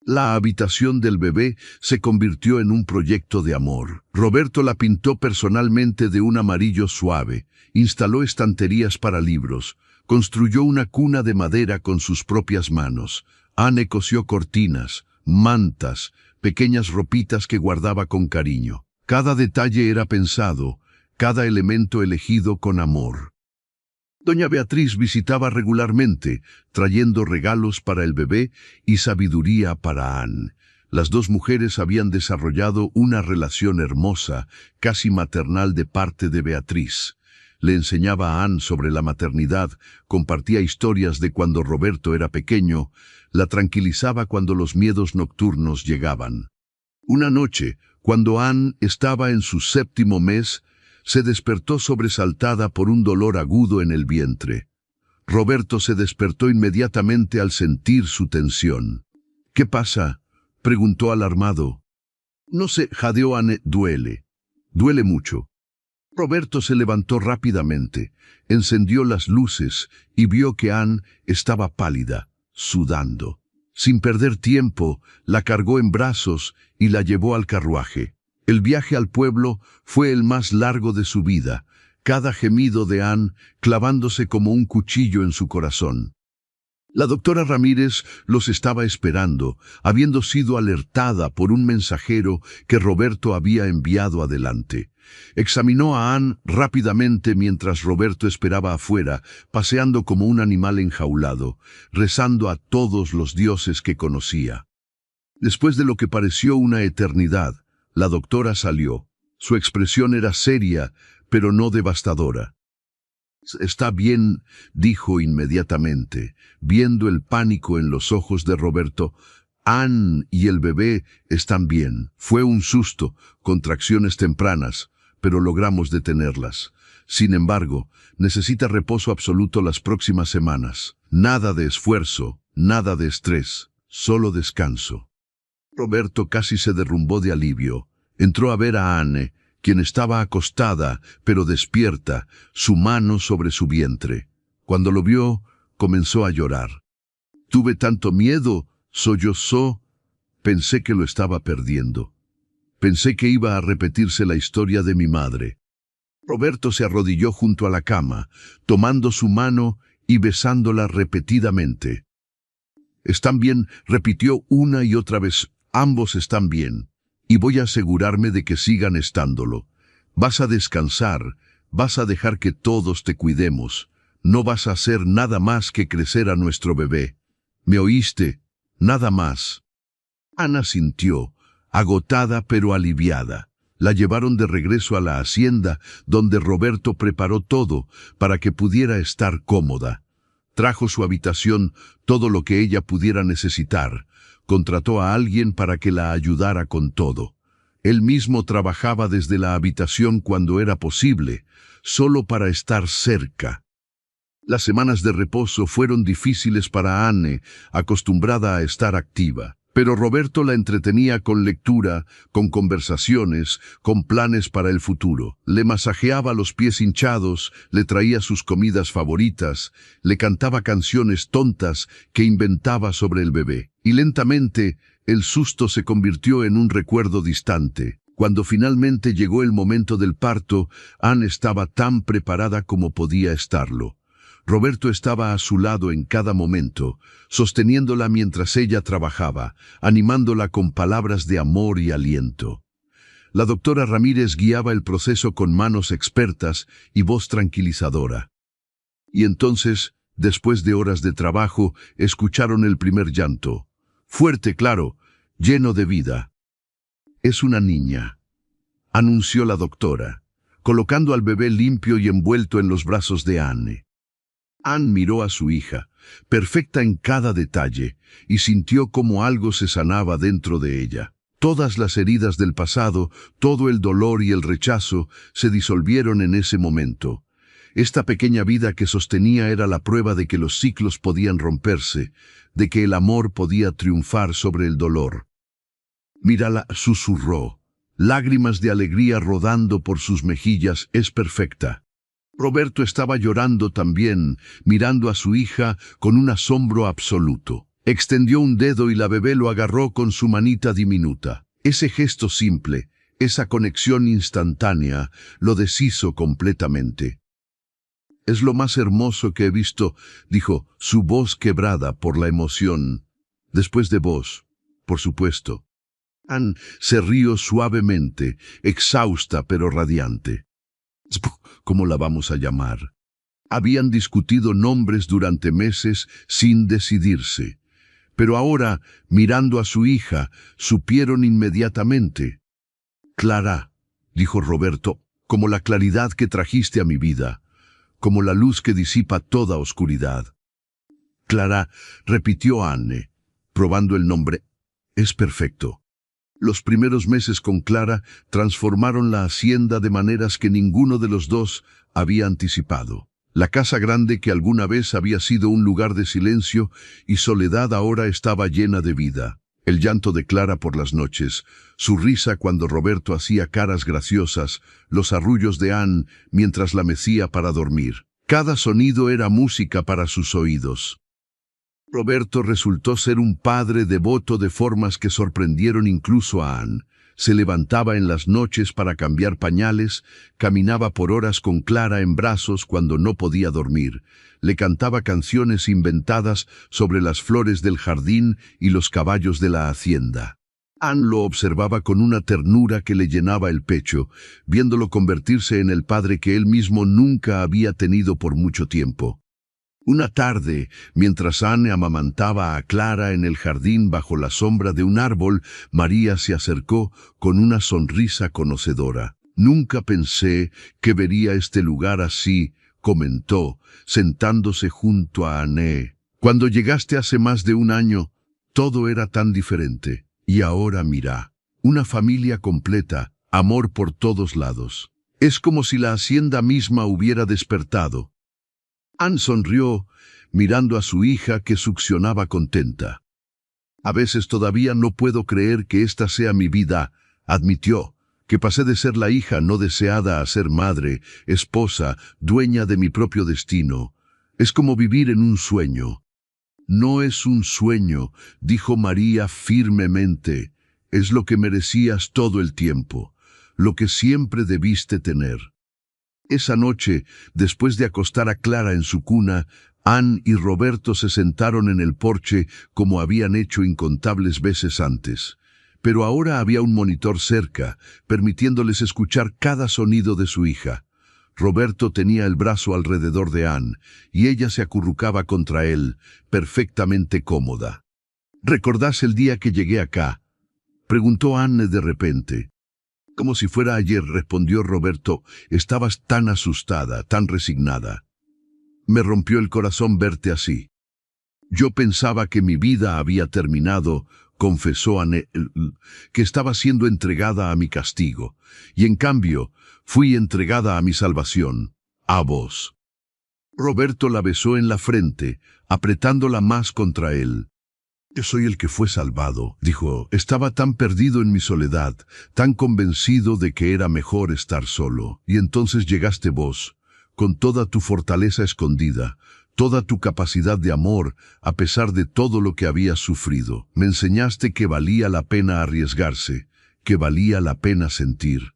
La habitación del bebé se convirtió en un proyecto de amor. Roberto la pintó personalmente de un amarillo suave, instaló estanterías para libros, construyó una cuna de madera con sus propias manos. Anne cosió cortinas, mantas, pequeñas ropitas que guardaba con cariño. Cada detalle era pensado, cada elemento elegido con amor. Doña Beatriz visitaba regularmente, trayendo regalos para el bebé y sabiduría para Anne. Las dos mujeres habían desarrollado una relación hermosa, casi maternal de parte de Beatriz. Le enseñaba a Anne sobre la maternidad, compartía historias de cuando Roberto era pequeño, la tranquilizaba cuando los miedos nocturnos llegaban. Una noche, cuando Anne estaba en su 7º mes, se despertó sobresaltada por un dolor agudo en el vientre. Roberto se despertó inmediatamente al sentir su tensión. «¿Qué pasa?», preguntó alarmado. «No sé», jadeó Anne. «Duele. Duele mucho». Roberto se levantó rápidamente, encendió las luces y vio que Anne estaba pálida, sudando. Sin perder tiempo, la cargó en brazos y la llevó al carruaje. El viaje al pueblo fue el más largo de su vida, cada gemido de Anne clavándose como un cuchillo en su corazón. La doctora Ramírez los estaba esperando, habiendo sido alertada por un mensajero que Roberto había enviado adelante. Examinó a Anne rápidamente mientras Roberto esperaba afuera, paseando como un animal enjaulado, rezando a todos los dioses que conocía. Después de lo que pareció una eternidad, la doctora salió. Su expresión era seria, pero no devastadora. «Está bien», dijo inmediatamente, viendo el pánico en los ojos de Roberto. «Anne y el bebé están bien. Fue un susto, contracciones tempranas, pero logramos detenerlas. Sin embargo, necesita reposo absoluto las próximas semanas. Nada de esfuerzo, nada de estrés, solo descanso». Roberto casi se derrumbó de alivio. Entró a ver a Anne, quien estaba acostada, pero despierta, su mano sobre su vientre. Cuando lo vio, comenzó a llorar. «Tuve tanto miedo», sollozó. «Pensé que lo estaba perdiendo. Pensé que iba a repetirse la historia de mi madre». Roberto se arrodilló junto a la cama, tomando su mano y besándola repetidamente. «Están bien», repitió una y otra vez. «Ambos están bien. Y voy a asegurarme de que sigan estándolo. Vas a descansar, vas a dejar que todos te cuidemos. No vas a hacer nada más que crecer a nuestro bebé. ¿Me oíste? Nada más». Ana sintió, agotada pero aliviada. La llevaron de regreso a la hacienda, donde Roberto preparó todo para que pudiera estar cómoda. Trajo su habitación todo lo que ella pudiera necesitar. Contrató a alguien para que la ayudara con todo. Él mismo trabajaba desde la habitación cuando era posible, solo para estar cerca. Las semanas de reposo fueron difíciles para Anne, acostumbrada a estar activa. Pero Roberto la entretenía con lectura, con conversaciones, con planes para el futuro. Le masajeaba los pies hinchados, le traía sus comidas favoritas, le cantaba canciones tontas que inventaba sobre el bebé. Y lentamente, el susto se convirtió en un recuerdo distante. Cuando finalmente llegó el momento del parto, Anne estaba tan preparada como podía estarlo. Roberto estaba a su lado en cada momento, sosteniéndola mientras ella trabajaba, animándola con palabras de amor y aliento. La doctora Ramírez guiaba el proceso con manos expertas y voz tranquilizadora. Y entonces, después de horas de trabajo, escucharon el primer llanto. Fuerte, claro, lleno de vida. «Es una niña», anunció la doctora, colocando al bebé limpio y envuelto en los brazos de Anne. Anne miró a su hija, perfecta en cada detalle, y sintió como algo se sanaba dentro de ella. Todas las heridas del pasado, todo el dolor y el rechazo se disolvieron en ese momento. Esta pequeña vida que sostenía era la prueba de que los ciclos podían romperse, de que el amor podía triunfar sobre el dolor. «Mírala», susurró, lágrimas de alegría rodando por sus mejillas. «Es perfecta». Roberto estaba llorando también, mirando a su hija con un asombro absoluto. Extendió un dedo y la bebé lo agarró con su manita diminuta. Ese gesto simple, esa conexión instantánea, lo deshizo completamente. «Es lo más hermoso que he visto», dijo, su voz quebrada por la emoción. «Después de vos, por supuesto». Anne se rió suavemente, exhausta pero radiante. «¿Cómo la vamos a llamar?» Habían discutido nombres durante meses sin decidirse. Pero ahora, mirando a su hija, supieron inmediatamente. «Clara», dijo Roberto, «como la claridad que trajiste a mi vida, como la luz que disipa toda oscuridad». «Clara», repitió Anne, probando el nombre. «Es perfecto». Los primeros meses con Clara transformaron la hacienda de maneras que ninguno de los dos había anticipado. La casa grande que alguna vez había sido un lugar de silencio y soledad ahora estaba llena de vida. El llanto de Clara por las noches, su risa cuando Roberto hacía caras graciosas, los arrullos de Anne mientras la mecía para dormir. Cada sonido era música para sus oídos. Roberto resultó ser un padre devoto de formas que sorprendieron incluso a Anne. Se levantaba en las noches para cambiar pañales, caminaba por horas con Clara en brazos cuando no podía dormir. Le cantaba canciones inventadas sobre las flores del jardín y los caballos de la hacienda. Anne lo observaba con una ternura que le llenaba el pecho, viéndolo convertirse en el padre que él mismo nunca había tenido por mucho tiempo. Una tarde, mientras Anne amamantaba a Clara en el jardín bajo la sombra de un árbol, María se acercó con una sonrisa conocedora. «Nunca pensé que vería este lugar así», comentó, sentándose junto a Anne. «Cuando llegaste hace más de un año, todo era tan diferente. Y ahora mira, una familia completa, amor por todos lados. Es como si la hacienda misma hubiera despertado». Anne sonrió, mirando a su hija que succionaba contenta. «A veces todavía no puedo creer que esta sea mi vida», admitió, «que pasé de ser la hija no deseada a ser madre, esposa, dueña de mi propio destino. Es como vivir en un sueño». «No es un sueño», dijo María firmemente. «Es lo que merecías todo el tiempo, lo que siempre debiste tener». Esa noche, después de acostar a Clara en su cuna, Anne y Roberto se sentaron en el porche como habían hecho incontables veces antes. Pero ahora había un monitor cerca, permitiéndoles escuchar cada sonido de su hija. Roberto tenía el brazo alrededor de Anne, y ella se acurrucaba contra él, perfectamente cómoda. «¿Recordás el día que llegué acá?», preguntó Anne de repente. «Como si fuera ayer», respondió Roberto. «Estabas tan asustada, tan resignada. Me rompió el corazón verte así». «Yo pensaba que mi vida había terminado», confesó Anne, «que estaba siendo entregada a mi castigo. Y en cambio, fui entregada a mi salvación, a vos». Roberto la besó en la frente, apretándola más contra él. «Yo soy el que fue salvado», dijo. «Estaba tan perdido en mi soledad, tan convencido de que era mejor estar solo. Y entonces llegaste vos, con toda tu fortaleza escondida, toda tu capacidad de amor, a pesar de todo lo que habías sufrido. Me enseñaste que valía la pena arriesgarse, que valía la pena sentir».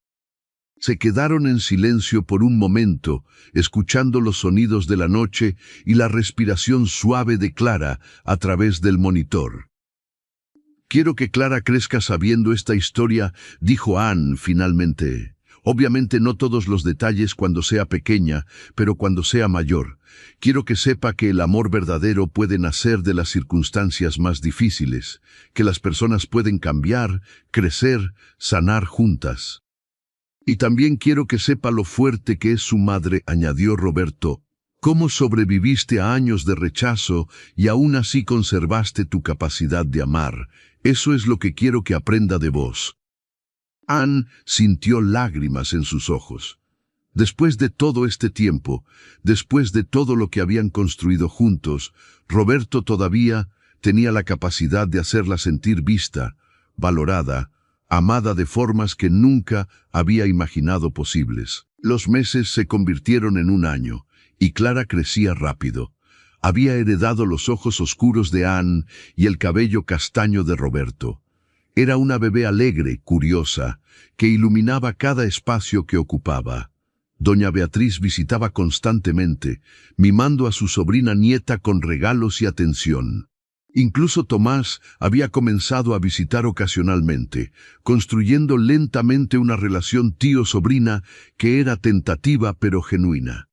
Se quedaron en silencio por un momento, escuchando los sonidos de la noche y la respiración suave de Clara a través del monitor. «Quiero que Clara crezca sabiendo esta historia», dijo Anne finalmente. «Obviamente no todos los detalles cuando sea pequeña, pero cuando sea mayor. Quiero que sepa que el amor verdadero puede nacer de las circunstancias más difíciles, que las personas pueden cambiar, crecer, sanar juntas. Y también quiero que sepa lo fuerte que es su madre», añadió Roberto. «Cómo sobreviviste a años de rechazo y aún así conservaste tu capacidad de amar. Eso es lo que quiero que aprenda de vos». Anne sintió lágrimas en sus ojos. Después de todo este tiempo, después de todo lo que habían construido juntos, Roberto todavía tenía la capacidad de hacerla sentir vista, valorada, amada de formas que nunca había imaginado posibles. Los meses se convirtieron en un año, y Clara crecía rápido. Había heredado los ojos oscuros de Anne y el cabello castaño de Roberto. Era una bebé alegre, curiosa, que iluminaba cada espacio que ocupaba. Doña Beatriz visitaba constantemente, mimando a su sobrina nieta con regalos y atención. Incluso Tomás había comenzado a visitar ocasionalmente, construyendo lentamente una relación tío-sobrina que era tentativa pero genuina.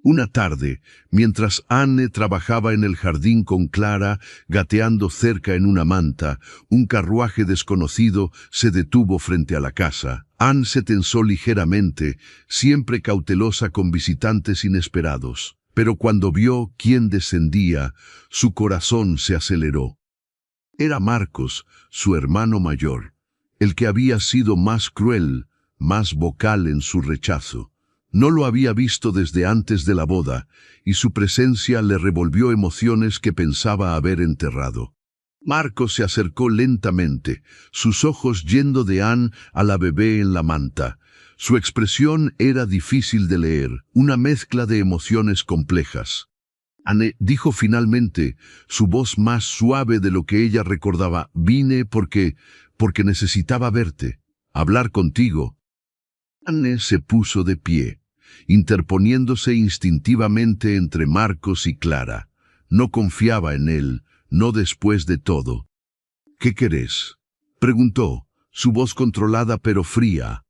Una tarde, mientras Anne trabajaba en el jardín con Clara, gateando cerca en una manta, un carruaje desconocido se detuvo frente a la casa. Anne se tensó ligeramente, siempre cautelosa con visitantes inesperados. Pero cuando vio quién descendía, su corazón se aceleró. Era Marcos, su hermano mayor, el que había sido más cruel, más vocal en su rechazo. No lo había visto desde antes de la boda, y su presencia le revolvió emociones que pensaba haber enterrado. Marcos se acercó lentamente, sus ojos yendo de Anne a la bebé en la manta. Su expresión era difícil de leer, una mezcla de emociones complejas. Anne dijo finalmente, su voz más suave de lo que ella recordaba: «Vine porque necesitaba verte». hablar contigo. Anne se puso de pie, interponiéndose instintivamente entre Marcos y Clara. No confiaba en él, no después de todo. ¿Qué querés?, preguntó, su voz controlada pero fría.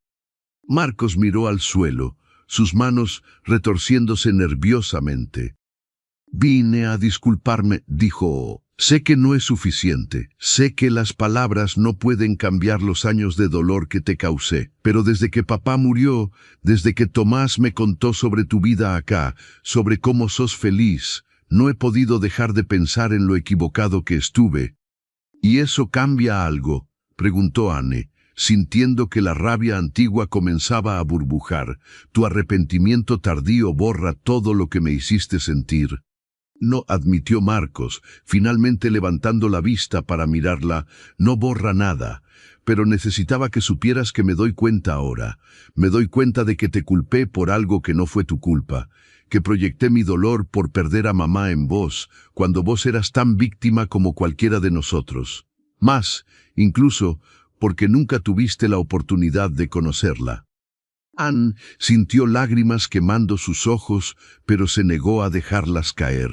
Marcos miró al suelo, sus manos retorciéndose nerviosamente. Vine a disculparme, dijo. Sé que no es suficiente, sé que las palabras no pueden cambiar los años de dolor que te causé, pero desde que papá murió, desde que Tomás me contó sobre tu vida acá, sobre cómo sos feliz, no he podido dejar de pensar en lo equivocado que estuve. ¿Y eso cambia algo?, preguntó Anne, sintiendo que la rabia antigua comenzaba a burbujar. Tu arrepentimiento tardío borra todo lo que me hiciste sentir. No, admitió Marcos, finalmente levantando la vista para mirarla. No borra nada, pero necesitaba que supieras que me doy cuenta ahora. Me doy cuenta de que te culpé por algo que no fue tu culpa, que proyecté mi dolor por perder a mamá en vos, cuando vos eras tan víctima como cualquiera de nosotros. Más, incluso, porque nunca tuviste la oportunidad de conocerla. Anne sintió lágrimas quemando sus ojos, pero se negó a dejarlas caer.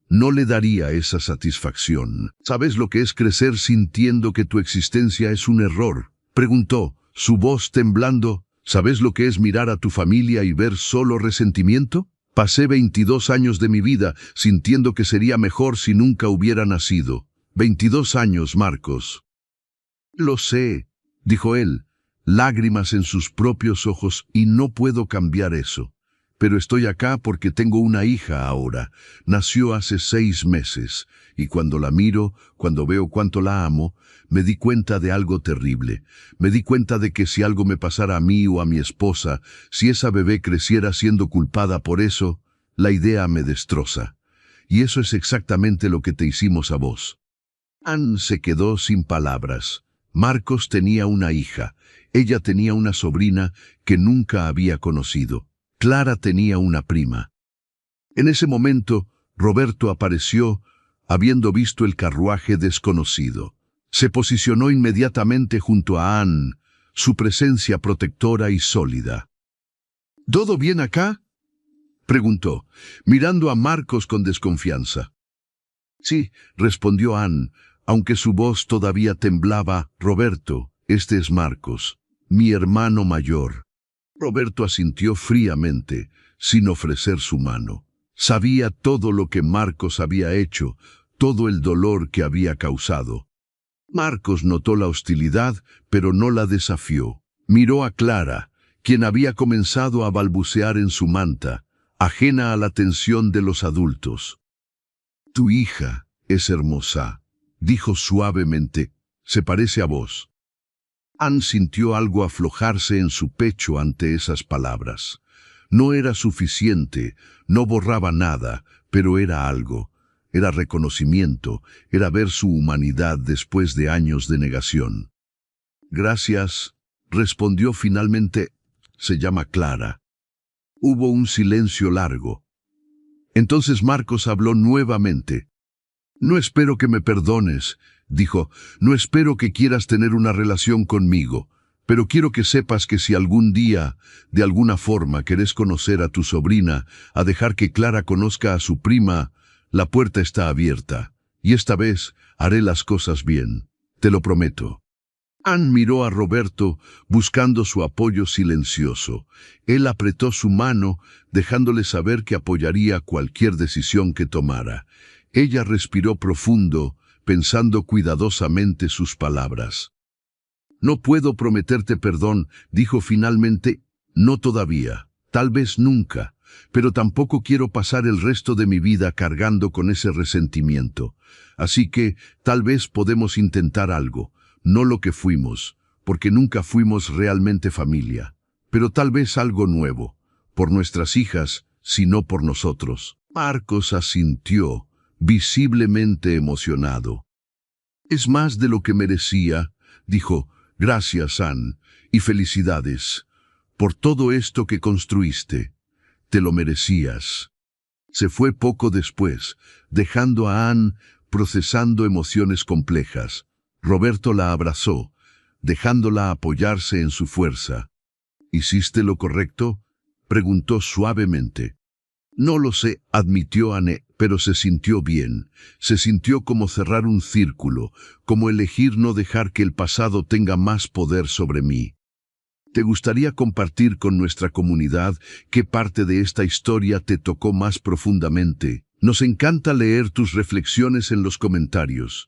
No le daría esa satisfacción. ¿Sabes lo que es crecer sintiendo que tu existencia es un error?, preguntó, su voz temblando. ¿Sabes lo que es mirar a tu familia y ver solo resentimiento? Pasé 22 años de mi vida sintiendo que sería mejor si nunca hubiera nacido. 22 años, Marcos. Lo sé, dijo él, lágrimas en sus propios ojos, y no puedo cambiar eso. Pero estoy acá porque tengo una hija ahora. Nació hace 6 meses, y cuando la miro, cuando veo cuánto la amo, me di cuenta de algo terrible. Me di cuenta de que si algo me pasara a mí o a mi esposa, si esa bebé creciera siendo culpada por eso, la idea me destroza. Y eso es exactamente lo que te hicimos a vos. Anne se quedó sin palabras. Marcos tenía una hija. Ella tenía una sobrina que nunca había conocido. Clara tenía una prima. En ese momento, Roberto apareció, habiendo visto el carruaje desconocido. Se posicionó inmediatamente junto a Anne, su presencia protectora y sólida. ¿Todo bien acá?, preguntó, mirando a Marcos con desconfianza. Sí, respondió Anne, aunque su voz todavía temblaba. Roberto, este es Marcos, mi hermano mayor. Roberto asintió fríamente, sin ofrecer su mano. Sabía todo lo que Marcos había hecho, todo el dolor que había causado. Marcos notó la hostilidad, pero no la desafió. Miró a Clara, quien había comenzado a balbucear en su manta, ajena a la atención de los adultos. Tu hija es hermosa, dijo suavemente, se parece a vos. Anne sintió algo aflojarse en su pecho ante esas palabras. No era suficiente, no borraba nada, pero era algo. Era reconocimiento, era ver su humanidad después de años de negación. Gracias, respondió finalmente. Se llama Clara. Hubo un silencio largo. Entonces Marcos habló nuevamente. No espero que me perdones, dijo, no espero que quieras tener una relación conmigo, pero quiero que sepas que si algún día, de alguna forma, querés conocer a tu sobrina, a dejar que Clara conozca a su prima, la puerta está abierta, y esta vez haré las cosas bien, te lo prometo. Anne miró a Roberto, buscando su apoyo silencioso. Él apretó su mano, dejándole saber que apoyaría cualquier decisión que tomara. Ella respiró profundo, pensando cuidadosamente sus palabras. No puedo prometerte perdón, dijo finalmente, no todavía, tal vez nunca, pero tampoco quiero pasar el resto de mi vida cargando con ese resentimiento. Así que, tal vez podemos intentar algo, no lo que fuimos, porque nunca fuimos realmente familia, pero tal vez algo nuevo, por nuestras hijas, si no por nosotros. Marcos asintió, visiblemente emocionado. Es más de lo que merecía, dijo. Gracias, Anne, y felicidades por todo esto que construiste. Te lo merecías. Se fue poco después, dejando a Anne procesando emociones complejas. Roberto la abrazó. dejándola apoyarse en su fuerza. ¿Hiciste lo correcto?, preguntó suavemente. No lo sé, admitió Anne, pero se sintió bien. Se sintió como cerrar un círculo, como elegir no dejar que el pasado tenga más poder sobre mí. ¿Te gustaría compartir con nuestra comunidad qué parte de esta historia te tocó más profundamente? Nos encanta leer tus reflexiones en los comentarios.